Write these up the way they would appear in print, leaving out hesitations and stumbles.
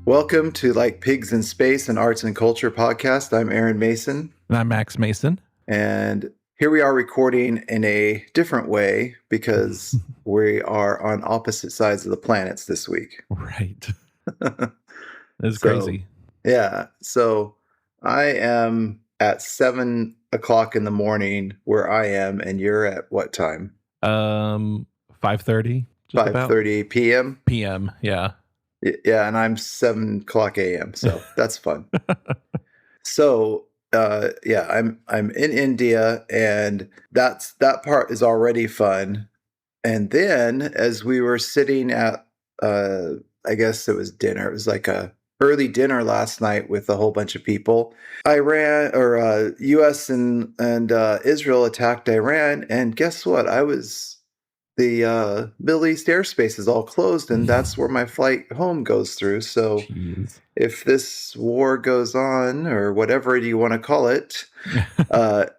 Welcome to Like Pigs in Space, an arts and culture podcast. I'm Aaron Mason. And I'm Max Mason. And here we are recording in a different way because we are on opposite sides of the planets this week. Right. It's crazy. Yeah. So I am at 7 o'clock in the morning where I am, and you're at what time? 5:30. 5:30 p.m. p.m. Yeah. Yeah, and I'm 7 o'clock a.m. So that's fun. So I'm in India, and that part is already fun. And then as we were sitting at I guess it was dinner. It was like a early dinner last night with a whole bunch of people. US and Israel attacked Iran, and guess what? The Middle East airspace is all closed, and that's where my flight home goes through. So if this war goes on, or whatever you want to call it, I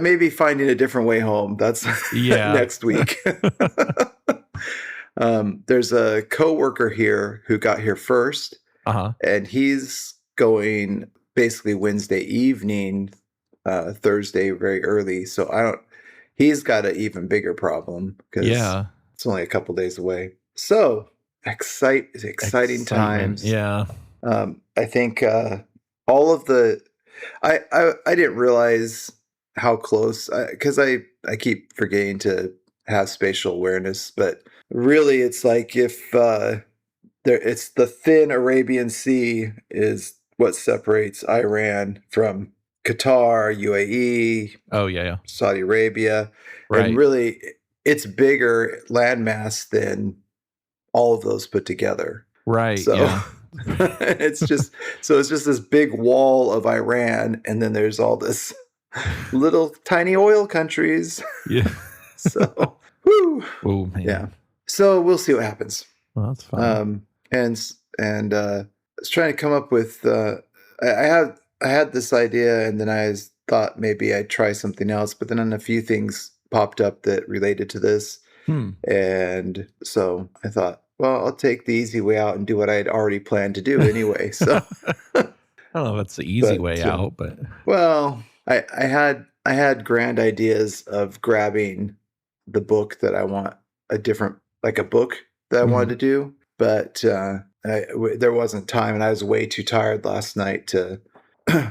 may be finding a different way home. That's next week. There's a coworker here who got here first, and he's going basically Wednesday evening, Thursday very early. So he's got an even bigger problem because it's only a couple days away. So exciting times. Yeah. I think all of the I didn't realize how close, because I keep forgetting to have spatial awareness, but really it's like if it's the thin Arabian Sea is what separates Iran from Qatar, UAE, Saudi Arabia, right. And really it's bigger landmass than all of those put together. Right. So it's just this big wall of Iran, and then there's all this little tiny oil countries. Yeah. So whoo. Oh man. Yeah. So we'll see what happens. Well, that's fun. And I was trying to come up with I had this idea, and then I thought maybe I'd try something else, but then a few things popped up that related to this. And so I thought, well, I'll take the easy way out and do what I had already planned to do anyway. So I don't know if it's the easy way out, but well, I had grand ideas of grabbing the book that I want, a book that I wanted to do, but there wasn't time, and I was way too tired last night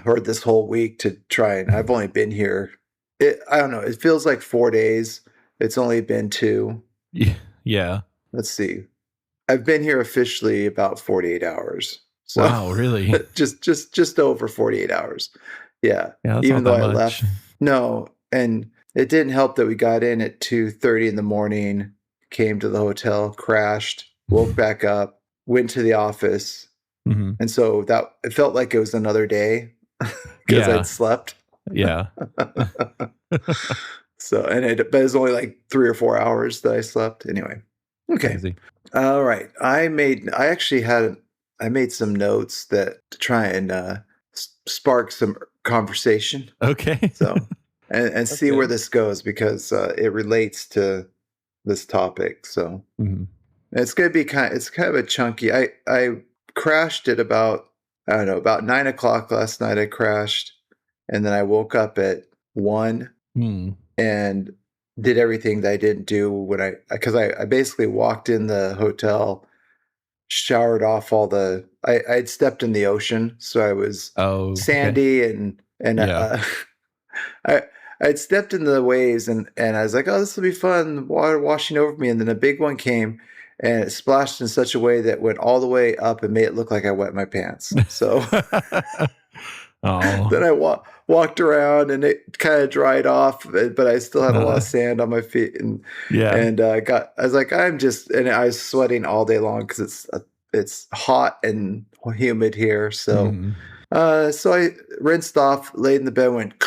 or this whole week to try. And I've only been here. I don't know. It feels like 4 days. It's only been 2. Yeah. Let's see. I've been here officially about 48 hours. So wow, really? just over 48 hours. Yeah. Even though I left. No, and it didn't help that we got in at 2:30 in the morning, came to the hotel, crashed, woke back up, went to the office. And so it felt like it was another day because I'd slept. Yeah. So, but it was only like 3 or 4 hours that I slept. Anyway. Okay. Crazy. All right. I made some notes to try and spark some conversation. Okay. So, and see where this goes, because it relates to this topic. So it's going to be it's kind of a chunky. I crashed at about 9 o'clock last night. I crashed, and then I woke up at 1 and did everything that I didn't do because I basically walked in the hotel, showered off all I'd stepped in the ocean, so I was sandy and I'd stepped in the waves, and I was like, oh, this will be fun, water washing over me, and then a big one came, and it splashed in such a way that went all the way up and made it look like I wet my pants. So then I walked around, and it kind of dried off, but I still had a lot of sand on my feet, and I was like, and I was sweating all day long because it's hot and humid here. So so I rinsed off, laid in the bed, went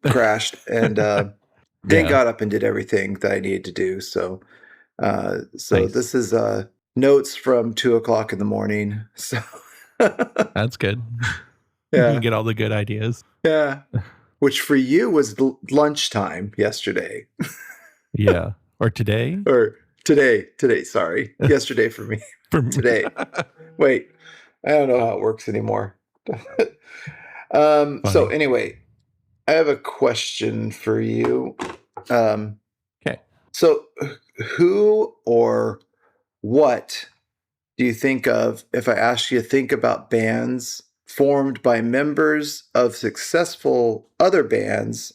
crashed, and then got up and did everything that I needed to do. So nice. This is notes from 2 o'clock in the morning. So that's good. Yeah. You can get all the good ideas. Yeah. Which for you was lunchtime yesterday. Yeah. Or today. Or Today. Sorry, yesterday for me. Today. Wait, I don't know how it works anymore. So anyway, I have a question for you. Okay. So who or what do you think of if I ask you to think about bands formed by members of successful other bands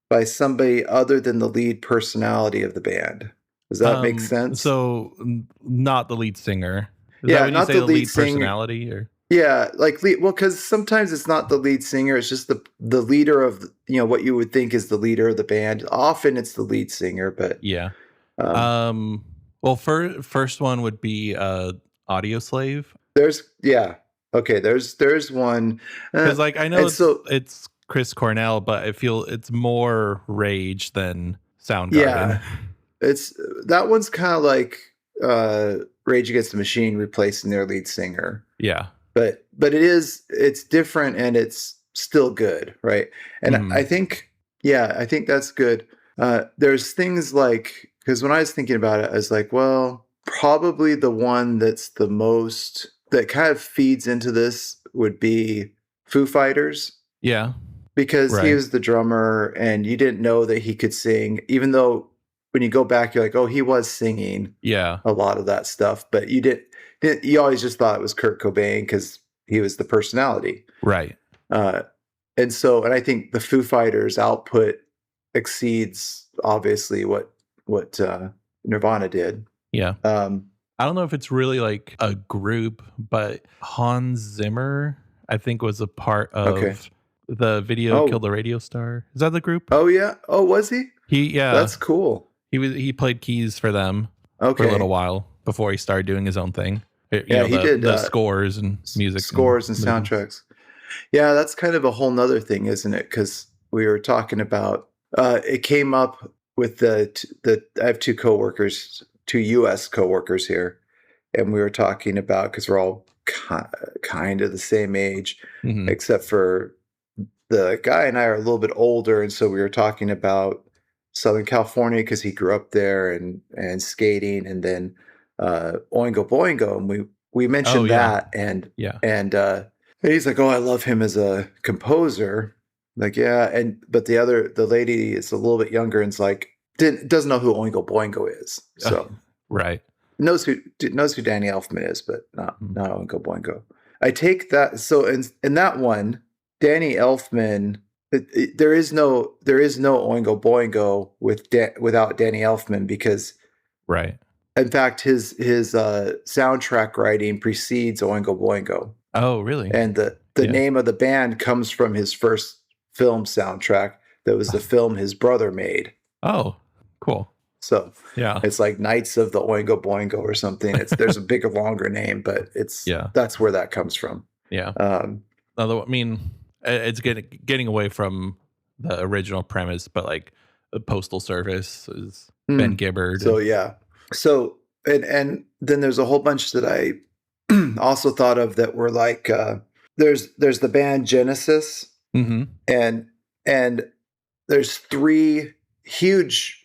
by somebody other than the lead personality of the band? Does that make sense? So not the lead singer. Is Yeah, that when you not say the the lead lead singer. personality or? Yeah, like well, because sometimes it's not the lead singer; it's just the leader of what you would think is the leader of the band. Often it's the lead singer, but Yeah. Well, first one would be Audio Slave. Okay. There's one Because like I know so it's Chris Cornell, but I feel it's more Rage than Soundgarden. yeah, it's that one's kind of like Rage Against the Machine replacing their lead singer. Yeah. But it's different and it's still good, right? And I think that's good. There's things like, because when I was thinking about it, I was like, well, probably the one that's the most that kind of feeds into this would be Foo Fighters. Yeah. Because he was the drummer and you didn't know that he could sing, even though when you go back, you're like, oh, he was singing a lot of that stuff, but you always just thought it was Kurt Cobain because he was the personality. Right. And I think the Foo Fighters output exceeds obviously what Nirvana did. Yeah. I don't know if it's really like a group, but Hans Zimmer, I think, was a part of the video Kill the Radio Star. Is that the group? Oh yeah. Oh, was he? That's cool. He played keys for them for a little while before he started doing his own thing. He did the scores and music. Scores and soundtracks. Yeah, that's kind of a whole nother thing, isn't it? Because we were talking about it came up with the I have two U.S. coworkers here, and we were talking about, because we're all kind of the same age, except for the guy and I are a little bit older, and so we were talking about Southern California because he grew up there and skating, and then Oingo Boingo, and we mentioned that, and he's like, oh, I love him as a composer. Like, yeah, but the lady is a little bit younger and's like doesn't know who Oingo Boingo is, so right, knows who Danny Elfman is, but not Oingo Boingo. I take that. So in that one, Danny Elfman, there is no Oingo Boingo without Danny Elfman, because in fact his soundtrack writing precedes Oingo Boingo. Oh, really? And the name of the band comes from his first film soundtrack that was the film his brother made. Oh, cool. So it's like Knights of the Oingo Boingo or something. There's a bigger, longer name, but that's where that comes from. Yeah. Although, I mean, it's getting away from the original premise, but like the Postal Service is Ben Gibbard. So so and then there's a whole bunch that I also thought of that were like there's the band Genesis, and there's three huge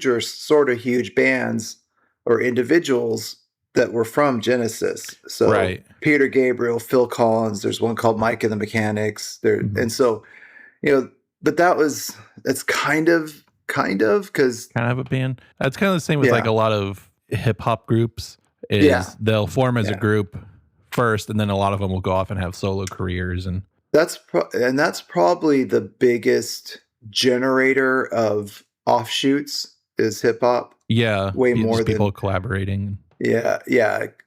or sort of huge bands or individuals that were from Genesis. So Peter Gabriel, Phil Collins, there's one called Mike and the Mechanics there. And so, but it's kind of because kind of a band. That's kind of the same with like a lot of hip hop groups is they'll form as a group first, and then a lot of them will go off and have solo careers. And that's probably the biggest generator of offshoots is hip hop. Yeah. Way more than people collaborating. Yeah.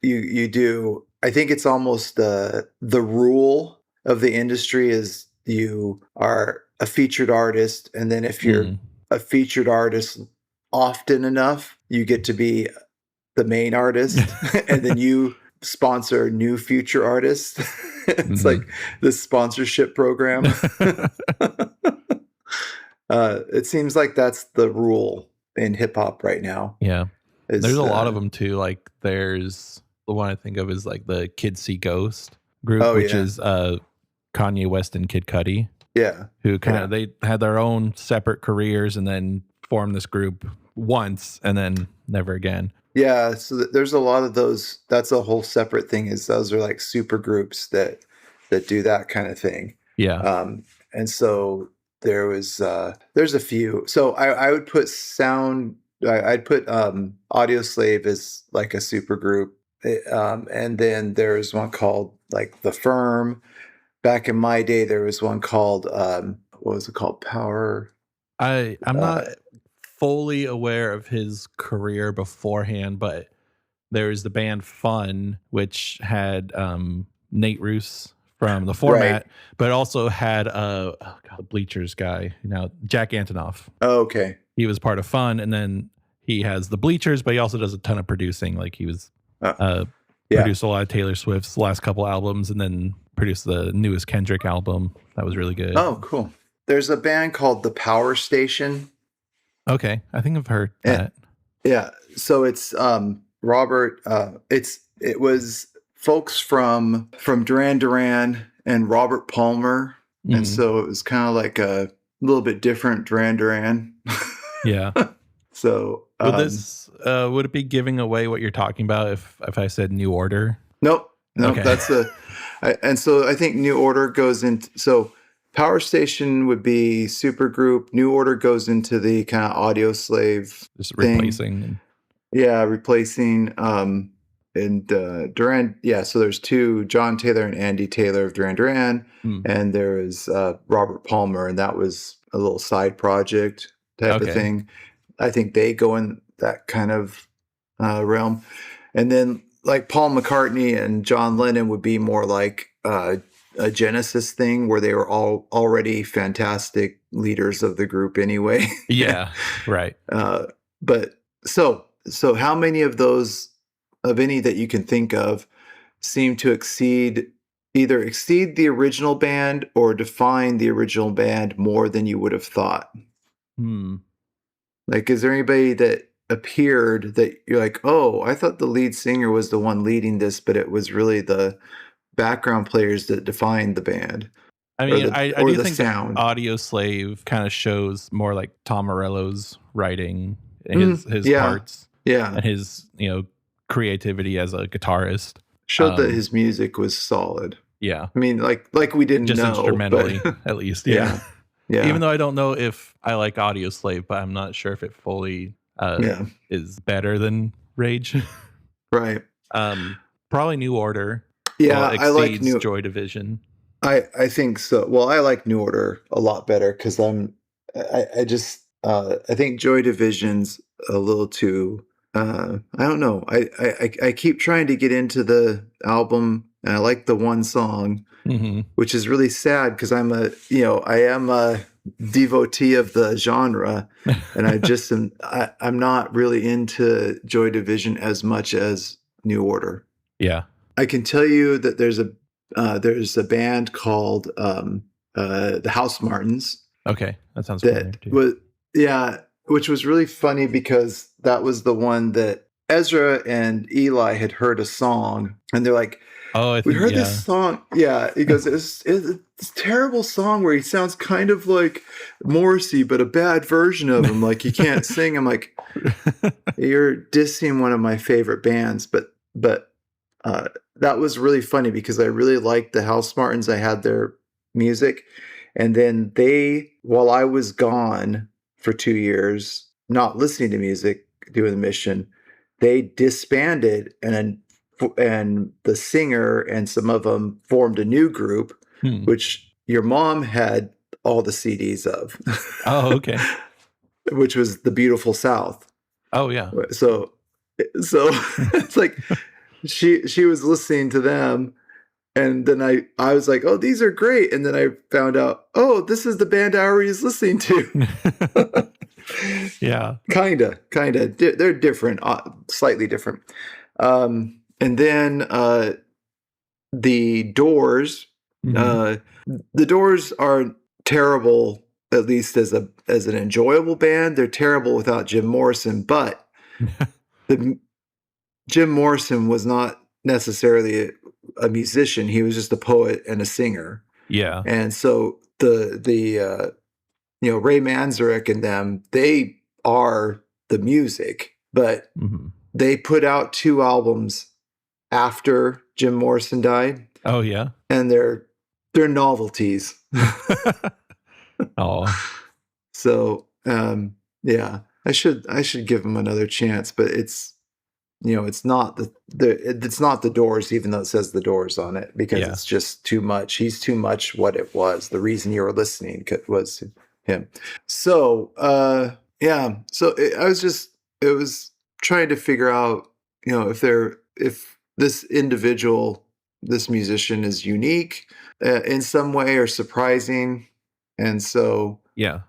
You do. I think it's almost the rule of the industry is you are a featured artist, and then if you're a featured artist often enough, you get to be the main artist, and then you sponsor new future artists. It's like this sponsorship program. It seems like that's the rule in hip hop right now. Yeah. There's a lot of them too. Like there's the one I think of is like the Kids See Ghost group, which is Kanye West and Kid Cudi. Yeah. Who kind of, they had their own separate careers and then formed this group once, and then never again. Yeah, so there's a lot of those. That's a whole separate thing. Is those are like super groups that do that kind of thing. Yeah. And so there's a few. So I would put I'd put Audio Slave as like a super group. And then there's one called like The Firm. Back in my day, there was one called what was it called? Power. I'm not fully aware of his career beforehand, but there's the band Fun, which had Nate Roos from the Format, right, but also had the Bleachers guy, Jack Antonoff. Oh, okay. He was part of Fun, and then he has the Bleachers, but he also does a ton of producing. Like he was produced a lot of Taylor Swift's last couple albums, and then produced the newest Kendrick album. That was really good. Oh, cool. There's a band called The Power Station. Okay, I think I've heard that. Yeah, so it's Robert. It was folks from Duran Duran and Robert Palmer, and so it was kind of like a little bit different Duran Duran. Yeah. So would it be giving away what you're talking about if I said New Order? Nope. Okay. That's and so I think New Order goes into so. Power Station would be supergroup. New Order goes into the kind of Audio Slave just thing. Replacing. Yeah, replacing. And Duran. Yeah, so there's two, John Taylor and Andy Taylor of Duran Duran, and there is Robert Palmer, and that was a little side project type of thing. I think they go in that kind of realm, and then like Paul McCartney and John Lennon would be more like a Genesis thing where they were all already fantastic leaders of the group anyway. Yeah, right. But so how many of those, of any that you can think of, seem to either exceed the original band or define the original band more than you would have thought? Like, is there anybody that appeared that you're like, oh, I thought the lead singer was the one leading this, but it was really the background players that defined the band? I mean, I do think sound. That Audio Slave kind of shows more like Tom Morello's writing, his parts, and his creativity as a guitarist. Showed that his music was solid. Yeah, I mean, like we didn't just know, instrumentally, at least. Yeah. Even though I don't know if I like Audio Slave, but I'm not sure if it fully is better than Rage. Right. Probably New Order. Yeah, I like Joy Division. I think so. Well, I like New Order a lot better because I think Joy Division's a little too. I don't know. I keep trying to get into the album, and I like the one song, which is really sad because I am a devotee of the genre, and I'm not really into Joy Division as much as New Order. Yeah. I can tell you that there's a band called the House Martins. Okay, that sounds familiar too. Which was really funny because that was the one that Ezra and Eli had heard a song, and they're like, "Oh, we heard this song." Yeah, he goes, "It's a terrible song where he sounds kind of like Morrissey, but a bad version of him. Like he can't sing." I'm like, "You're dissing one of my favorite bands," but that was really funny because I really liked the House Martins. I had their music, and then while I was gone for 2 years, not listening to music, doing the mission, they disbanded, and the singer and some of them formed a new group, which your mom had all the CDs of. Oh, okay. Which was The Beautiful South. Oh, yeah. So it's like she was listening to them, and then I was like, oh, these are great. And then I found out, oh, this is the band I already was listening to. Yeah. Kinda. They're different, slightly different. And then the Doors. The Doors are terrible, at least as an enjoyable band. They're terrible without Jim Morrison, but Jim Morrison was not necessarily a musician. He was just a poet and a singer. Yeah. And so the Ray Manzarek and them, they are the music. but they put out 2 albums after Jim Morrison died. Oh yeah, and they're novelties. Oh, so yeah, I should give him another chance, but it's it's not it's not the Doors, even though it says the Doors on it, because it's just too much. He's too much what it was. The reason you were listening was him. So yeah, so it was trying to figure out if this individual, this musician, is unique in some way or surprising, and so yeah.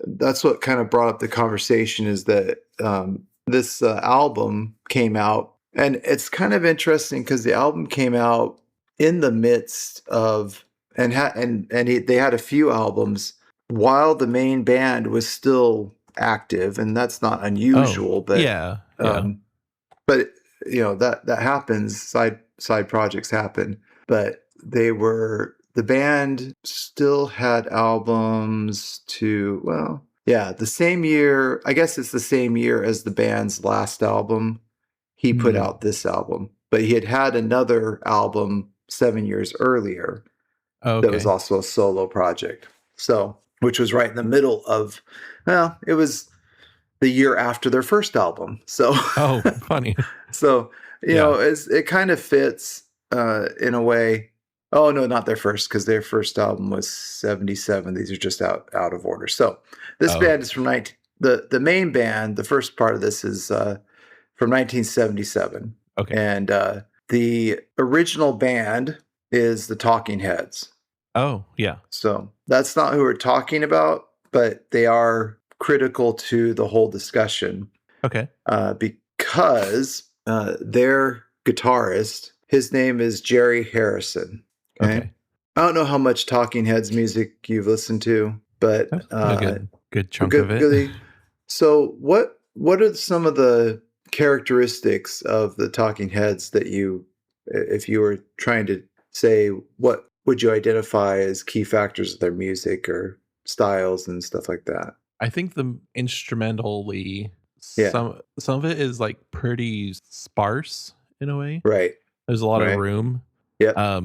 that's what kind of brought up the conversation, is that this album came out, and it's kind of interesting because the album came out in the midst of they had a few albums while the main band was still active, and that's not unusual. But but that happens. Side projects happen, but the band still had albums the same year. I guess it's the same year as the band's last album. He put out this album, but he had another album 7 years earlier that was also a solo project. So, which was right in the middle of, it was the year after their first album. So, funny. So, it kind of fits in a way. Oh no, not their first, because their first album was 1977. These are just out of order. So this band is from the main band. The first part of this is from 1977. Okay. And the original band is the Talking Heads. Oh yeah. So that's not who we're talking about, but they are critical to the whole discussion. Okay. Because their guitarist, his name is Jerry Harrison. Okay. I don't know how much Talking Heads music you've listened to, but a good chunk of it. So what are some of the characteristics of the Talking Heads that if you were trying to say, what would you identify as key factors of their music or styles and stuff like that? I think the instrumentally, some of it is like pretty sparse in a way. Right. There's a lot of room. Yeah.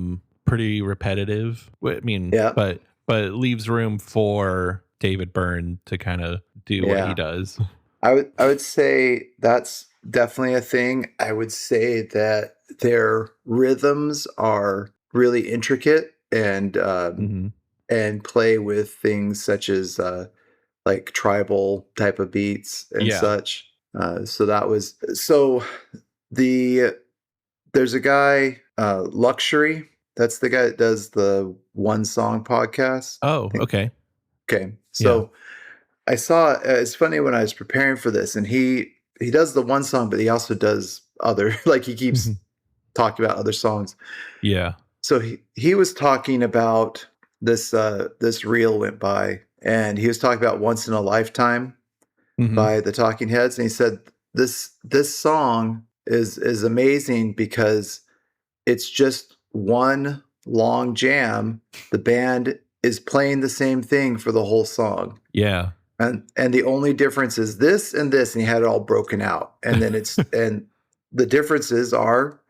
Pretty repetitive. I mean, but it leaves room for David Byrne to kind of do what he does. I would say that's definitely a thing. I would say that their rhythms are really intricate and play with things such as like tribal type of beats and such. There's a guy, Luxury. That's the guy that does the One Song podcast. Oh, okay. Okay. So I saw, it's funny, when I was preparing for this, and he does the One Song, but he also does other, like he keeps talking about other songs. Yeah. So he was talking about this reel went by, and he was talking about Once in a Lifetime by the Talking Heads. And he said, this song is amazing because it's just one long jam. The band is playing the same thing for the whole song. Yeah. And the only difference is this and this, and he had it all broken out. And then and the differences are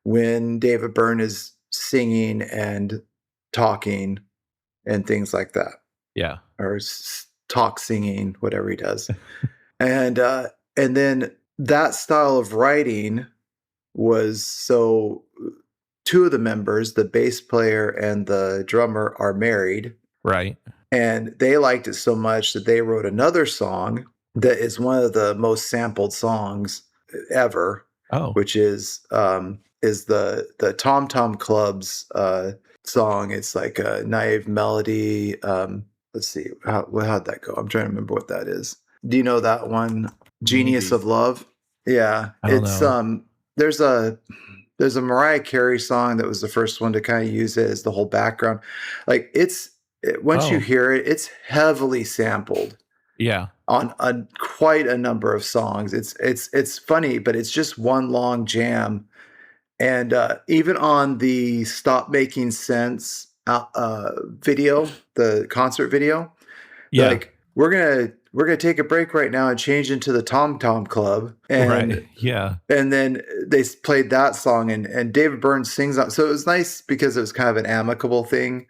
when David Byrne is singing and talking and things like that. Yeah. Or talk singing, whatever he does. And then that style of writing was, so two of the members, the bass player and the drummer, are married. Right. And they liked it so much that they wrote another song that is one of the most sampled songs ever. Oh. Which is the Tom Tom Club's song. It's like a naive melody. Let's see, how'd that go? I'm trying to remember what that is. Do you know that one? Genius of Love. Yeah, it's there's a Mariah Carey song that was the first one to kind of use it as the whole background. Like once you hear it, it's heavily sampled. Yeah. On quite a number of songs. It's funny, but it's just one long jam. And even on the Stop Making Sense video, the concert video, like we're we're gonna take a break right now and change into the Tom Tom Club. And Right. Yeah. and then they played that song, and David Byrne sings on. So it was nice because it was kind of an amicable thing,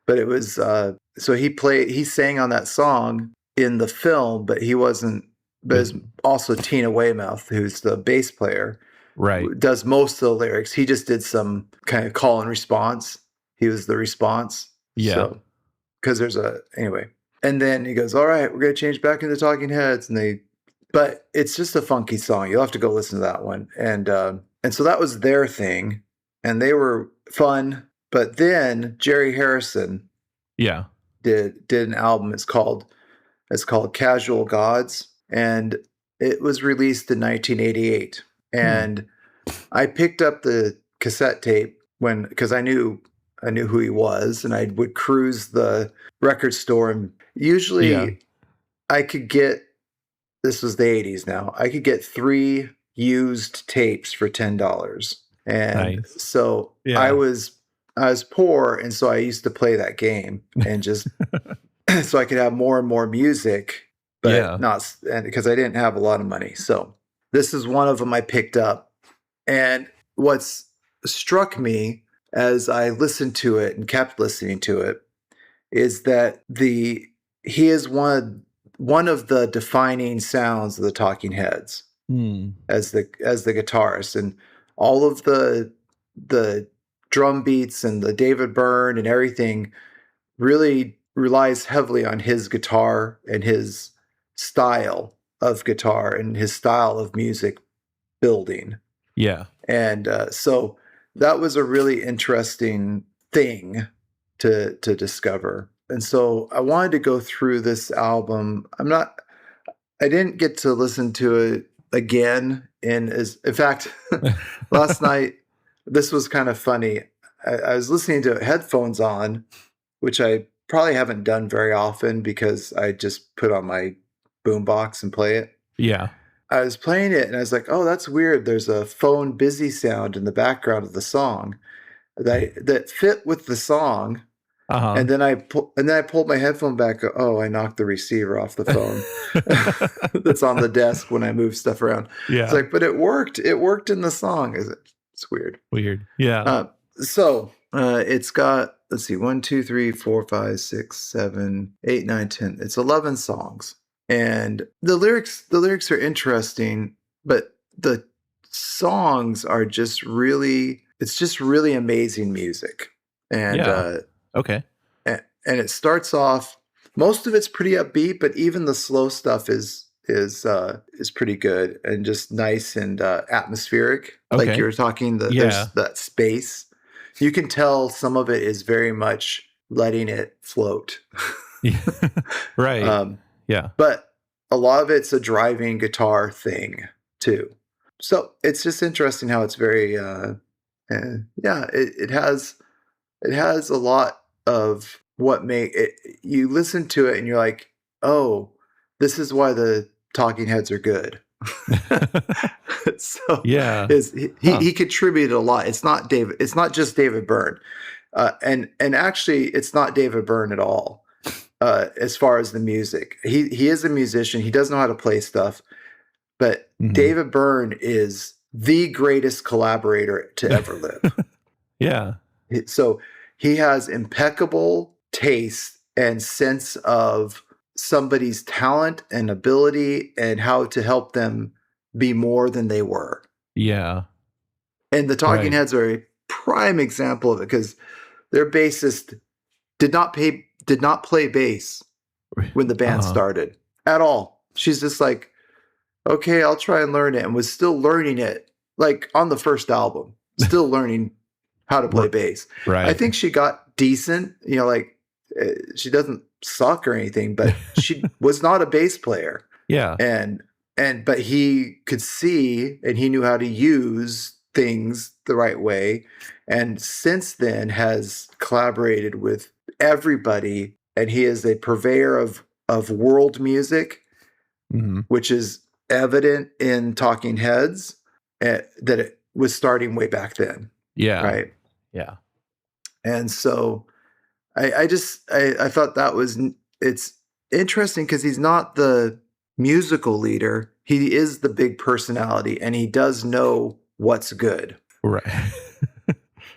but it was so he sang on that song in the film, but he wasn't. But it's also Tina Weymouth, who's the bass player, Right. does most of the lyrics. He just did some kind of call and response. He was the response. Yeah. So because anyway. And then he goes, all right, we're going to change back into Talking Heads. But it's just a funky song. You'll have to go listen to that one. And so that was their thing. And they were fun. But then Jerry Harrison did an album. It's called Casual Gods. And it was released in 1988. And I picked up the cassette tape because I knew who he was, and I would cruise the record store, and usually I could get, this was the 80s now, I could get 3 used tapes for $10. And so I was poor, and so I used to play that game and just so I could have more and more music, but not, and because I didn't have a lot of money. So this is one of them I picked up. And what's struck me as I listened to it and kept listening to it is that he is one of the defining sounds of the Talking Heads as the guitarist, and all of the drum beats and the David Byrne and everything really relies heavily on his guitar and his style of guitar and his style of music building. Yeah. And so that was a really interesting thing to discover. And so I wanted to go through this album. I didn't get to listen to it again. In fact, last night, this was kind of funny. I was listening to headphones on, which I probably haven't done very often because I just put on my boombox and play it. Yeah. I was playing it and I was like, oh, that's weird. There's a phone busy sound in the background of the song that fit with the song. And then I pulled my headphone back. Oh, I knocked the receiver off the phone that's on the desk when I move stuff around. Yeah. It's like, but it worked. It worked in the song. It's weird. Weird. Yeah. So it's got, let's see, 1, 2, 3, 4, 5, 6, 7, 8, 9, 10. It's 11 songs. And the lyrics are interesting, but the songs are just really, it's just really amazing music. And okay. And it starts off, most of it's pretty upbeat, but even the slow stuff is pretty good and just nice and atmospheric. Okay. Like you were talking, there's that space. You can tell some of it is very much letting it float. Right. Yeah. But a lot of it's a driving guitar thing too. So it's just interesting how it's very, it has a lot of what you listen to it and you're like, oh, this is why the Talking Heads are good. So he contributed a lot. It's not just David Byrne. And actually it's not David Byrne at all. As far as the music, he is a musician. He does know how to play stuff, but David Byrne is the greatest collaborator to ever live. Yeah. So he has impeccable taste and sense of somebody's talent and ability and how to help them be more than they were. Yeah. And the Talking Heads are a prime example of it because their bassist did not play bass when the band started at all. She's just like, okay, I'll try and learn it, and was still learning it like on the first album, still learning how to play bass. Right. I think she got decent, like she doesn't suck or anything, but she was not a bass player. Yeah. But he could see and he knew how to use things the right way. And since then has collaborated with everybody. And he is a purveyor of world music, which is evident in Talking Heads, that it was starting way back then. Yeah. Right. Yeah. And so I thought that was, it's interesting because he's not the musical leader. He is the big personality, and he does know what's good. Right.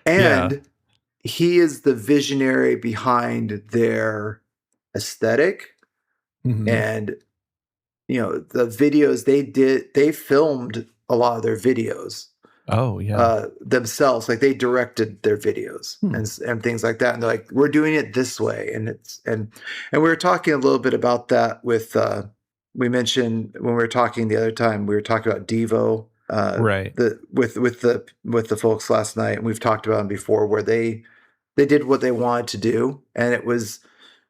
Yeah. And he is the visionary behind their aesthetic. Mhm. And, the videos they filmed a lot of their videos Oh, yeah. themselves. Like they directed their videos Hmm. and things like that. And they're like, we're doing it this way. And we were talking a little bit about that with, we mentioned when we were talking the other time, we were talking about Devo, Right. with the folks last night. And we've talked about them before where they did what they wanted to do. And it was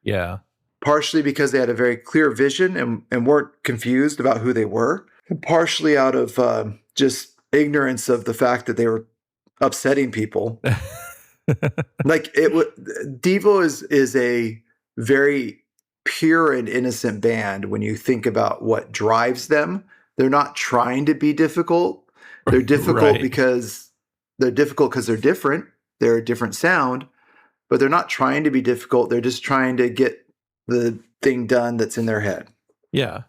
Yeah. partially because they had a very clear vision and weren't confused about who they were, and partially out of just ignorance of the fact that they were upsetting people. Like Devo is a very pure and innocent band when you think about what drives them. They're not trying to be difficult. They're difficult Right. because they're different. They're a different sound, but they're not trying to be difficult. They're just trying to get the thing done that's in their head. Yeah.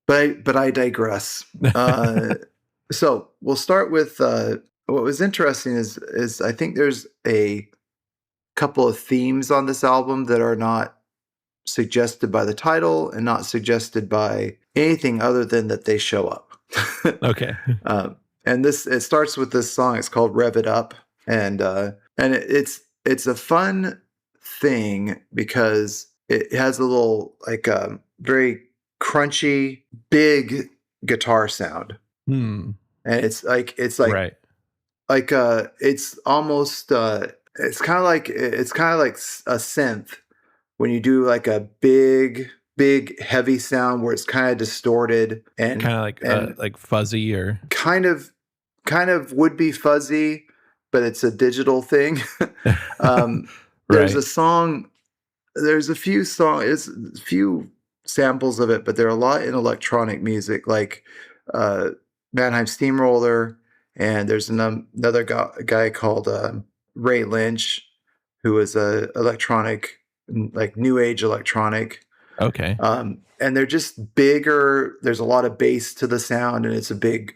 But I digress. So we'll start with what was interesting is I think there's a couple of themes on this album that are not suggested by the title and not suggested by anything other than that they show up. Okay. And it starts with this song. It's called "Rev It Up," and it's a fun thing because it has a little like very crunchy, big guitar sound, Hmm. and it's like Right. it's almost it's kind of like a synth when you do like a big heavy sound where it's kind of distorted and Kinda like fuzzy or kind of would be fuzzy, but it's a digital thing. There's Right. a song, there's a few few samples of it, but there are a lot in electronic music, like uh, Mannheim Steamroller, and there's another guy called Ray Lynch, who is a electronic, like new age electronic. Okay. And they're just bigger. There's a lot of bass to the sound, and it's a big,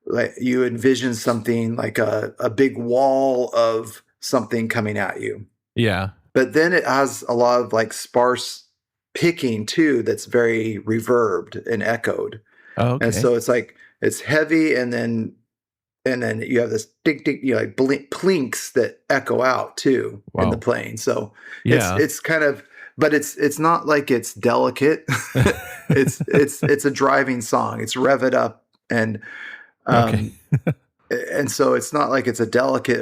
like you envision something like a big wall of something coming at you. Yeah. But then it has a lot of like sparse picking too, that's very reverbed and echoed. And Okay. so it's like it's heavy, and then you have this ding ding, like plinks that echo out too in the Wow. playing. So Yeah. it's kind of, but it's not like it's delicate. It's a driving song. It's rev it up, Okay. um and so it's not like it's a delicate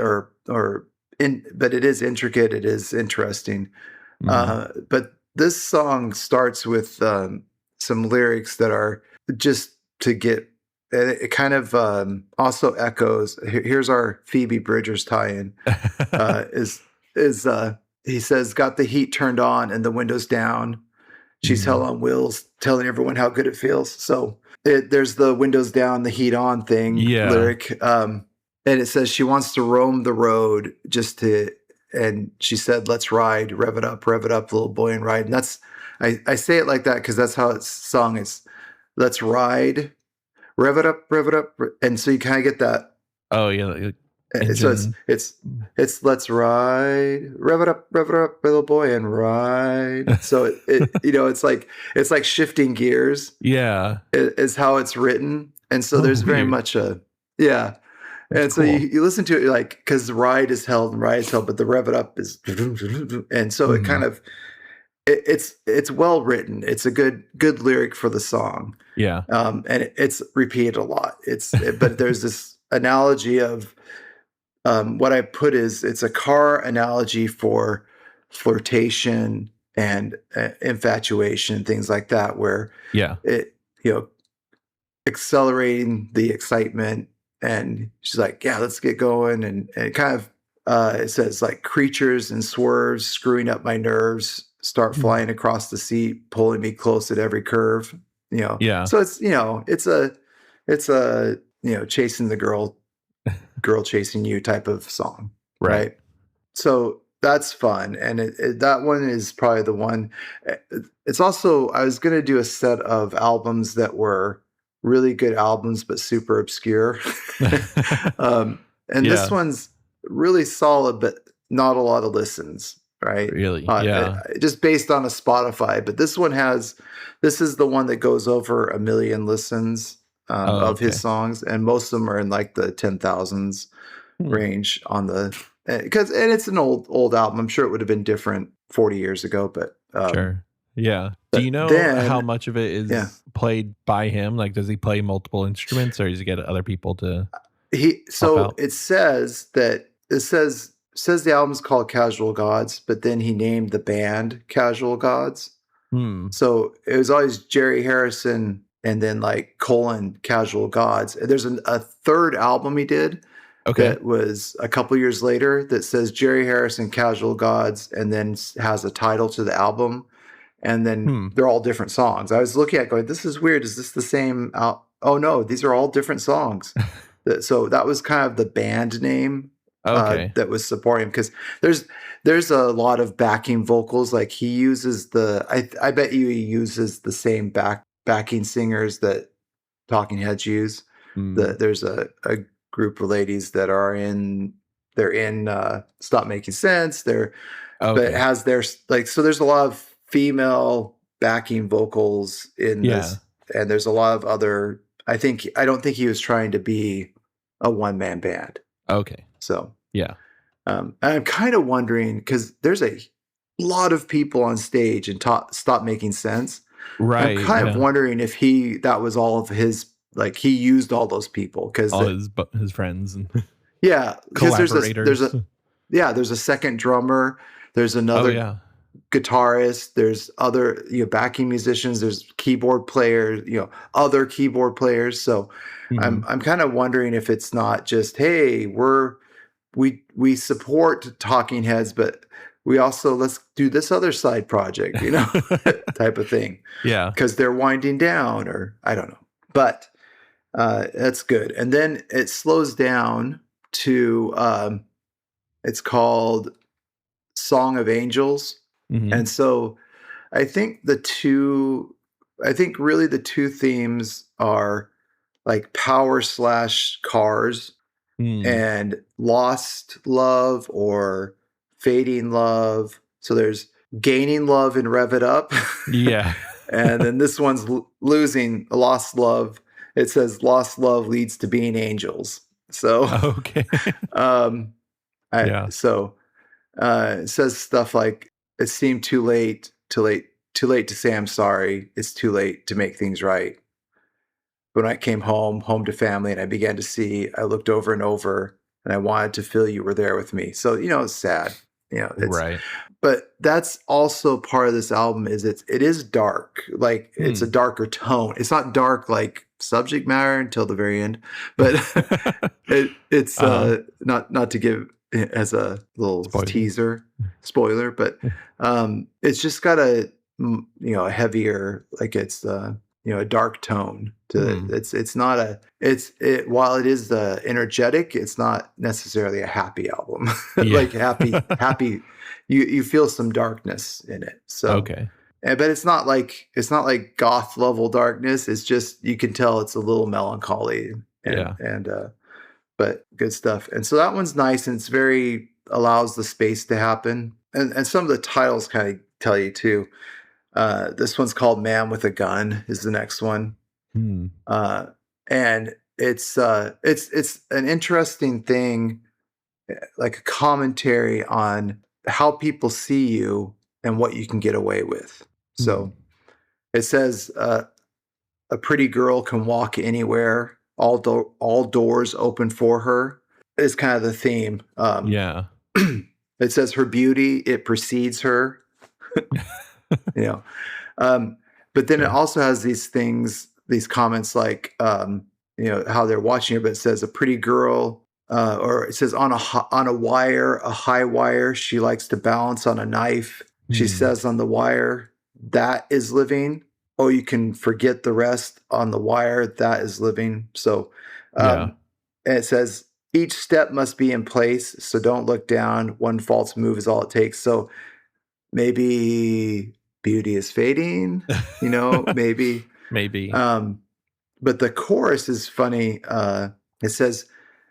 but it is intricate. It is interesting. Mhm. But this song starts with some lyrics that are just to get. And it kind of also echoes. Here's our Phoebe Bridgers tie-in. Is he says, "Got the heat turned on and the windows down. She's hell Mhm. on wheels, telling everyone how good it feels." So there's the windows down, the heat on thing Yeah. lyric, and it says she wants to roam the road just to. And she said, "Let's ride, rev it up, little boy, and ride." And that's I say it like that because that's how it's sung. It's "Let's ride, rev it up," and so you kind of get that. Oh, yeah, like So engine. it's "Let's ride, rev it up, little boy, and ride." So it's like shifting gears Yeah. is how it's written, and so Oh, there's very weird. much a yeah. That's And so cool. you listen to it like because ride is held and ride is held, but the rev it up is and so it kind Mhm. of it's well written. It's a good lyric for the song, Yeah. and it's repeated a lot. But there's this analogy of what I put is it's a car analogy for flirtation and infatuation, things like that, where Yeah. it you know accelerating the excitement. And she's like, yeah, let's get going. And it kind of, it says like creatures and swerves, screwing up my nerves, start Mhm. flying across the seat, pulling me close at every curve. Yeah. So it's, it's a, chasing the girl chasing you type of song. Right. Right. So that's fun, and that one is probably the one. It's also, I was gonna do a set of albums that were really good albums but super obscure, and this Yeah. one's really solid, but not a lot of listens, right? Really? Yeah. Just based on a Spotify, but this is the one that goes over 1 million listens Oh, of his okay. songs, and most of them are in like the 10,000s Hmm. range on the because and it's an old album. I'm sure it would have been different 40 years ago, Sure. Yeah. Do but you know how then much of it yeah, is played by him? Like, does he play multiple instruments, or does he get other people to he help so out? it says that it says the album's called Casual Gods, but then he named the band Casual Gods. Hmm. So it was always Jerry Harrison and then like colon Casual Gods. And there's a third album he did Okay. that was a couple years later that says Jerry Harrison Casual Gods and then has a title to the album. And then Hmm. they're all different songs. I was looking at it going, this is weird. Is this the same? Oh no, these are all different songs. So that was kind of the band name Okay. that was supporting him because there's there's a lot of backing vocals. Like he uses I bet you he uses the same backing singers that Talking Heads use. Hmm. There's a group of ladies that they're in Stop Making Sense. But it Okay. has their like so there's a lot of female backing vocals in Yeah. this, and there's a lot of other. I don't think he was trying to be a one man band. Okay. So Yeah. and I'm kind of wondering because there's a lot of people on stage and Stop Making Sense. I'm Right. kind of Yeah. wondering if that was all of his, like he used all those people because All his friends and yeah, because collaborators. there's a second drummer, there's Oh another yeah. guitarist, there's other backing musicians, there's keyboard players, other keyboard players. So Hmm. I'm kind of wondering if it's not just, hey, we support Talking Heads, but we also let's do this other side project, type of thing, Yeah. because they're winding down, or I don't know. But that's good. And then it slows down to it's called Song of Angels. Hmm. And so I think really the two themes are like power slash cars Hmm. and lost love or fading love. So there's gaining love and rev it up. Yeah. And then this one's losing lost love. It says lost love leads to being angels. So, Okay. um, Yeah. it says stuff like it seemed too late to say I'm sorry. It's too late to make things right. When I came home to family, and I began to see, I looked over and over, and I wanted to feel you were there with me. So, it's sad. Right. But that's also part of this album is it is dark. Like it's a Hmm. darker tone. It's not dark like subject matter until the very end, but it's Uh-huh. not to give as a little Spoiler. teaser spoiler, but it's just got a heavier, like it's a dark tone to it. Hmm. It's not while it is energetic, it's not necessarily a happy album. Yeah. Like happy you feel some darkness in it. So Okay. but it's not like goth level darkness. It's just you can tell it's a little melancholy Yeah. and but good stuff. And so that one's nice, and it's very allows the space to happen. And some of the titles kind of tell you too. This one's called Man with a Gun is the next one. Hmm. And it's an interesting thing, like a commentary on how people see you and what you can get away with. Hmm. So it says a pretty girl can walk anywhere, all doors open for her. Is kind of the theme. Yeah. It says her beauty, it precedes her. you know, um, but then it Sure. also has these comments like, how they're watching her. But it says a pretty girl, or it says on a wire, a high wire. She likes to balance on a knife. She Hmm. says on the wire, that is living. Oh, you can forget the rest on the wire. That is living. So, Yeah. and it says each step must be in place, so don't look down. One false move is all it takes. So maybe beauty is fading, maybe. Maybe. But the chorus is funny. It says,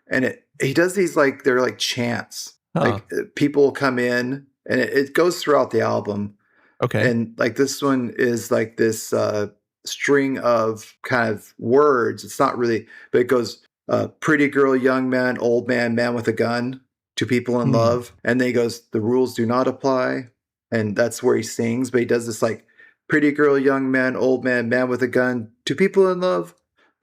and he does these like they're like chants. Huh. Like people come in, and it goes throughout the album. Okay. And like this one is like this string of kind of words. It's not really, but it goes pretty girl, young man, old man, man with a gun, two people in love. And then he goes, the rules do not apply. And that's where he sings. But he does this like pretty girl, young man, old man, man with a gun, two people in love.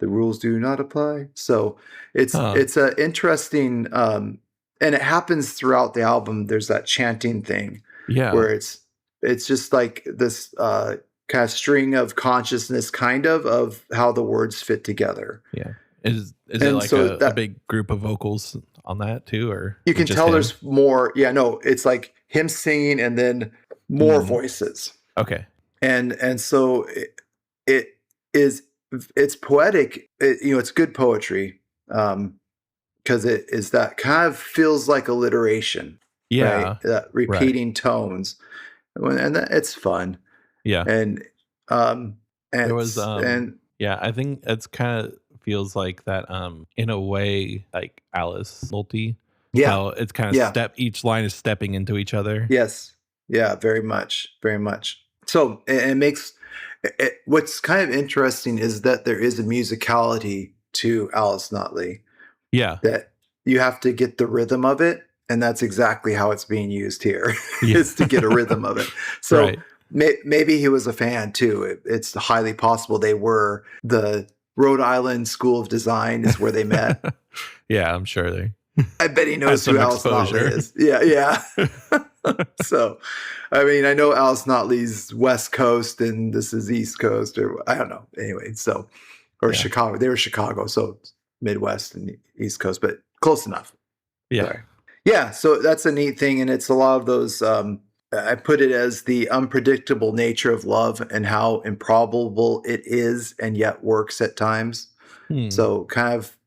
The rules do not apply. So it's an interesting, and it happens throughout the album. There's that chanting thing, where it's just like this kind of string of consciousness, kind of how the words fit together. Yeah. Is it like a big group of vocals on that too, or you can tell there's more? Yeah, no, it's like him singing and then more voices. Okay. And so it's poetic. It's good poetry because it is that kind of feels like alliteration. Yeah. Right? That repeating tones. And it's fun. Yeah. And there was yeah, I think it's kind of feels like that in a way like Alice multi. Yeah. How it's kind of each line is stepping into each other. Yes. Yeah, very much. Very much. So it makes what's kind of interesting is that there is a musicality to Alice Notley. Yeah. That you have to get the rhythm of it. And that's exactly how it's being used here, is to get a rhythm of it. So maybe he was a fan too. It's highly possible they were. The Rhode Island School of Design is where they met. Yeah, I'm sure they. I bet he knows who Alice Notley is. Yeah. So, I mean, I know Alice Notley's West Coast and this is East Coast, or I don't know. Anyway, so, or Chicago. They were Chicago, so Midwest and East Coast, but close enough. Yeah. Sorry. Yeah, so that's a neat thing, and it's a lot of those. I put it as the unpredictable nature of love and how improbable it is, and yet works at times. So, kind of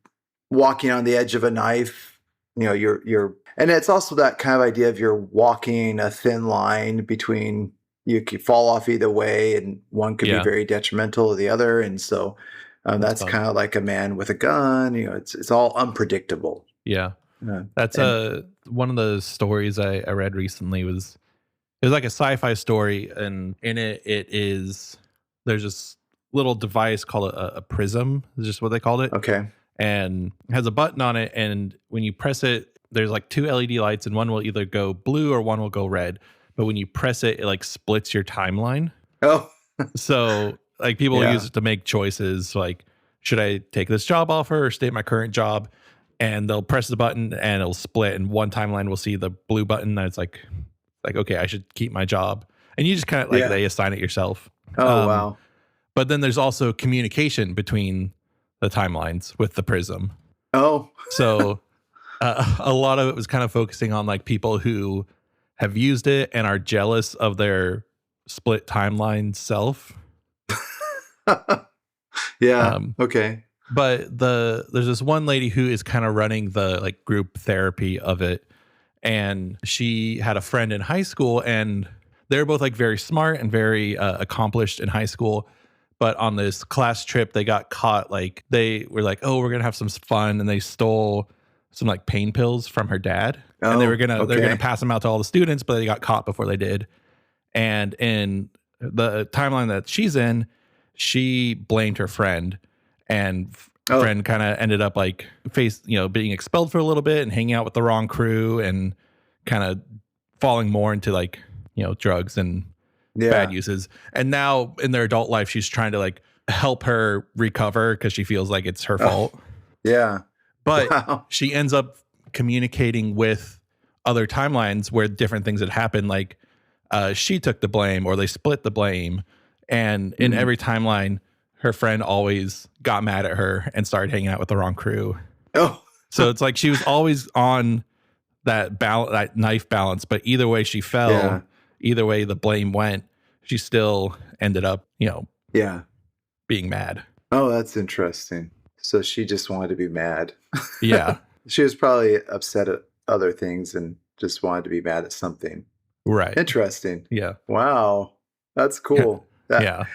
walking on the edge of a knife. You're, and it's also that kind of idea of you're walking a thin line between you could fall off either way, and one could be very detrimental to the other, and so that's kind of like a man with a gun. It's all unpredictable. Yeah. That's one of the stories I read recently it was like a sci-fi story, and in there's this little device called a prism, is just what they called it. Okay. And it has a button on it, and when you press it, there's like two LED lights, and one will either go blue or one will go red. But when you press it, it like splits your timeline. Oh. So like people use it to make choices like, should I take this job offer or stay at my current job? And they'll press the button and it'll split, and one timeline will see the blue button and it's like okay, I should keep my job, and you just kind of like they assign it yourself. Oh wow. But then there's also communication between the timelines with the prism. Oh. So a lot of it was kind of focusing on like people who have used it and are jealous of their split timeline self. Yeah. Okay. But there's this one lady who is kind of running the like group therapy of it, and she had a friend in high school, and they're both like very smart and very accomplished in high school. But on this class trip, they got caught. Like they were like, "Oh, we're gonna have some fun," and they stole some like pain pills from her dad, and they're gonna pass them out to all the students, but they got caught before they did. And in the timeline that she's in, she blamed her friend. And friend kind of ended up like being expelled for a little bit and hanging out with the wrong crew and kind of falling more into like, drugs and bad uses. And now in their adult life, she's trying to like help her recover because she feels like it's her fault. Yeah. But she ends up communicating with other timelines where different things had happened. Like she took the blame or they split the blame. And in every timeline, her friend always got mad at her and started hanging out with the wrong crew. Oh, so it's like she was always on that knife balance, but either way she fell, either way the blame went, she still ended up, being mad. Oh, that's interesting. So she just wanted to be mad. Yeah. She was probably upset at other things and just wanted to be mad at something. Right. Interesting. Yeah. Wow. That's cool. Yeah.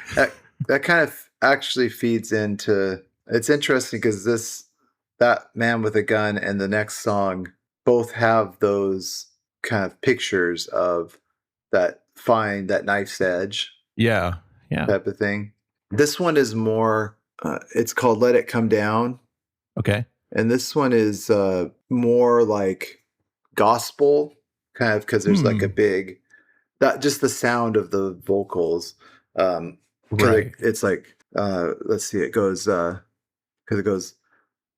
That kind of actually feeds into, it's interesting because that Man with a Gun and the next song both have those kind of pictures of that knife's edge Yeah. Yeah. type of thing. This one is more, it's called Let It Come Down. Okay. And this one is more like gospel, kind of, because there's like a big, that just the sound of the vocals. Because Right. it's like, let's see, it goes, because it goes,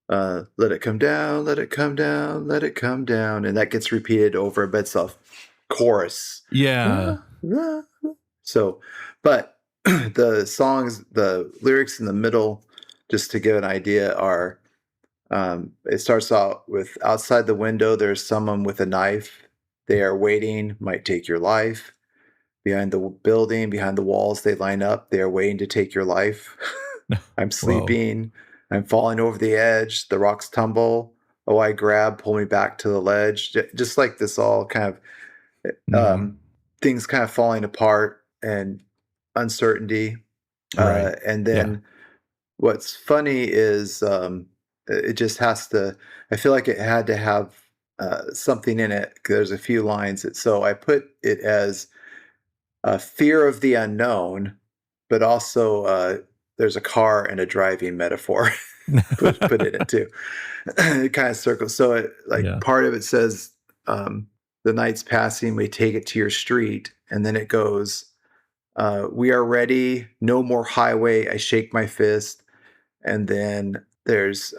let it come down, let it come down, let it come down. And that gets repeated over, but it's a chorus. Yeah. So, but the lyrics in the middle, just to give an idea, are it starts out with outside the window, there's someone with a knife. They are waiting, might take your life. Behind the building, behind the walls, they line up. They are waiting to take your life. I'm Whoa. sleeping. I'm falling over the edge. The rocks tumble. Oh, I grab, pull me back to the ledge. Just like this, all kind of things kind of falling apart and uncertainty. Right. And Yeah. then what's funny is it just has to, I feel like it had to have something in it. There's a few lines. So I put it as a fear of the unknown, but also there's a car and a driving metaphor put in it too. It kind of circles. So it, like Yeah. part of it says, the night's passing, we take it to your street. And then it goes, we are ready. No more highway. I shake my fist. And then there's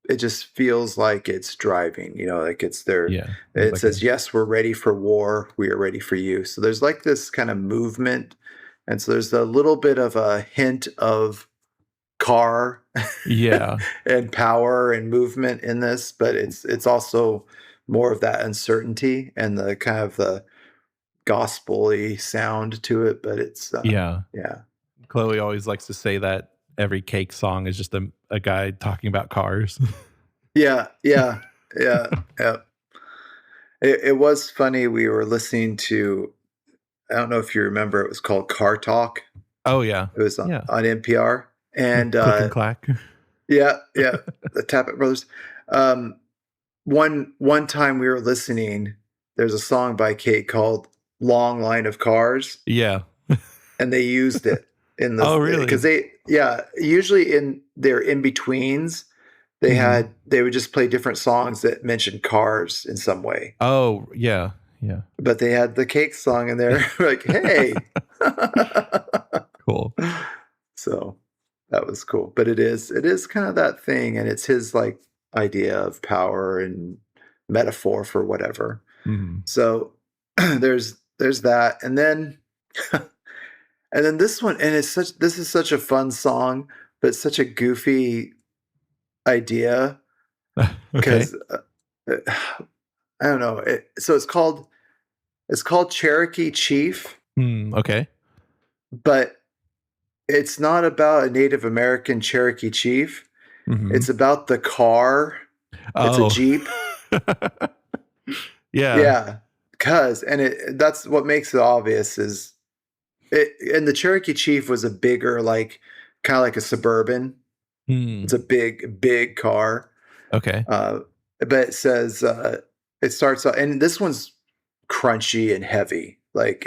it just feels like it's driving, like it's there. Yeah. There's It like says, yes, we're ready for war, we are ready for you. So there's like this kind of movement, and so there's a little bit of a hint of car yeah. and power and movement in this, but it's also more of that uncertainty and the kind of the gospel-y sound to it, but it's Yeah. yeah. Chloe always likes to say that every Cake song is just a guy talking about cars. Yeah, yeah, yeah, yeah. It was funny. We were listening to, I don't know if you remember, it was called Car Talk. Oh yeah. It was Yeah. on NPR. And Click and clack. yeah, yeah, the Tappet Brothers. Um, one time we were listening, there's a song by Kate called Long Line of Cars, Yeah. and they used it in the, Oh really? because usually in their in-betweens, they would just play different songs that mentioned cars in some way. Oh yeah. Yeah. But they had the Cake song in there. Like, hey. Cool. So that was cool. But it is kind of that thing, and it's his like idea of power and metaphor for whatever. So there's that. And then this one, and this is such a fun song, but such a goofy idea Okay. because I don't know. So it's called Cherokee Chief, Okay. but it's not about a Native American Cherokee chief. It's about the car. It's a Jeep. Yeah. Yeah. That's what makes it obvious is and the Cherokee Chief was a bigger, like kind of like a Suburban. It's a big car. Okay. But it says, it starts out, and this one's crunchy and heavy. Like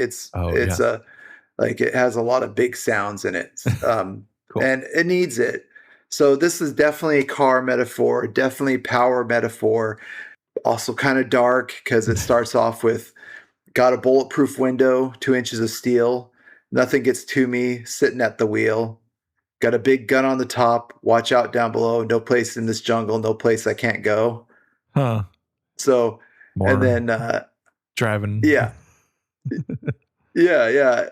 like it has a lot of big sounds in it. Cool. And it needs it. So this is definitely a car metaphor, definitely power metaphor. Also kind of dark because it starts off with got a bulletproof window, 2 inches of steel. Nothing gets to me, sitting at the wheel. Got a big gun on the top. Watch out down below. No place in this jungle. No place I can't go. Huh. So, More and then driving. yeah, yeah.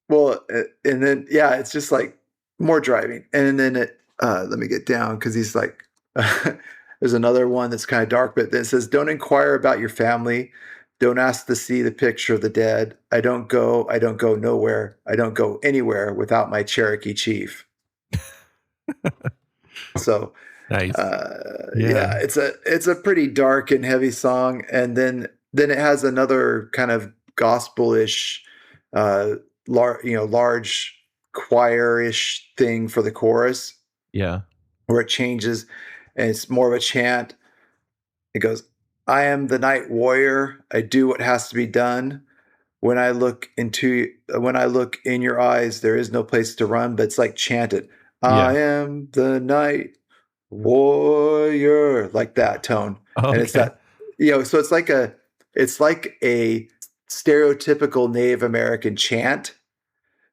Well, and then it's just like more driving, and then let me get down because he's like, there's another one that's kind of dark, but it says, "Don't inquire about your family. Don't ask to see the picture of the dead. I don't go nowhere. I don't go anywhere without my Cherokee Chief." So Nice. Yeah, Yeah. it's a pretty dark and heavy song, and then it has another kind of gospelish, large choir-ish thing for the chorus Yeah. where it changes, and it's more of a chant. It goes, "I am the night warrior. I do what has to be done. When I look in your eyes, there is no place to run." But it's like chanted, Yeah. "I am the night warrior," like that tone. And it's Okay. that, so it's like a stereotypical Native American chant.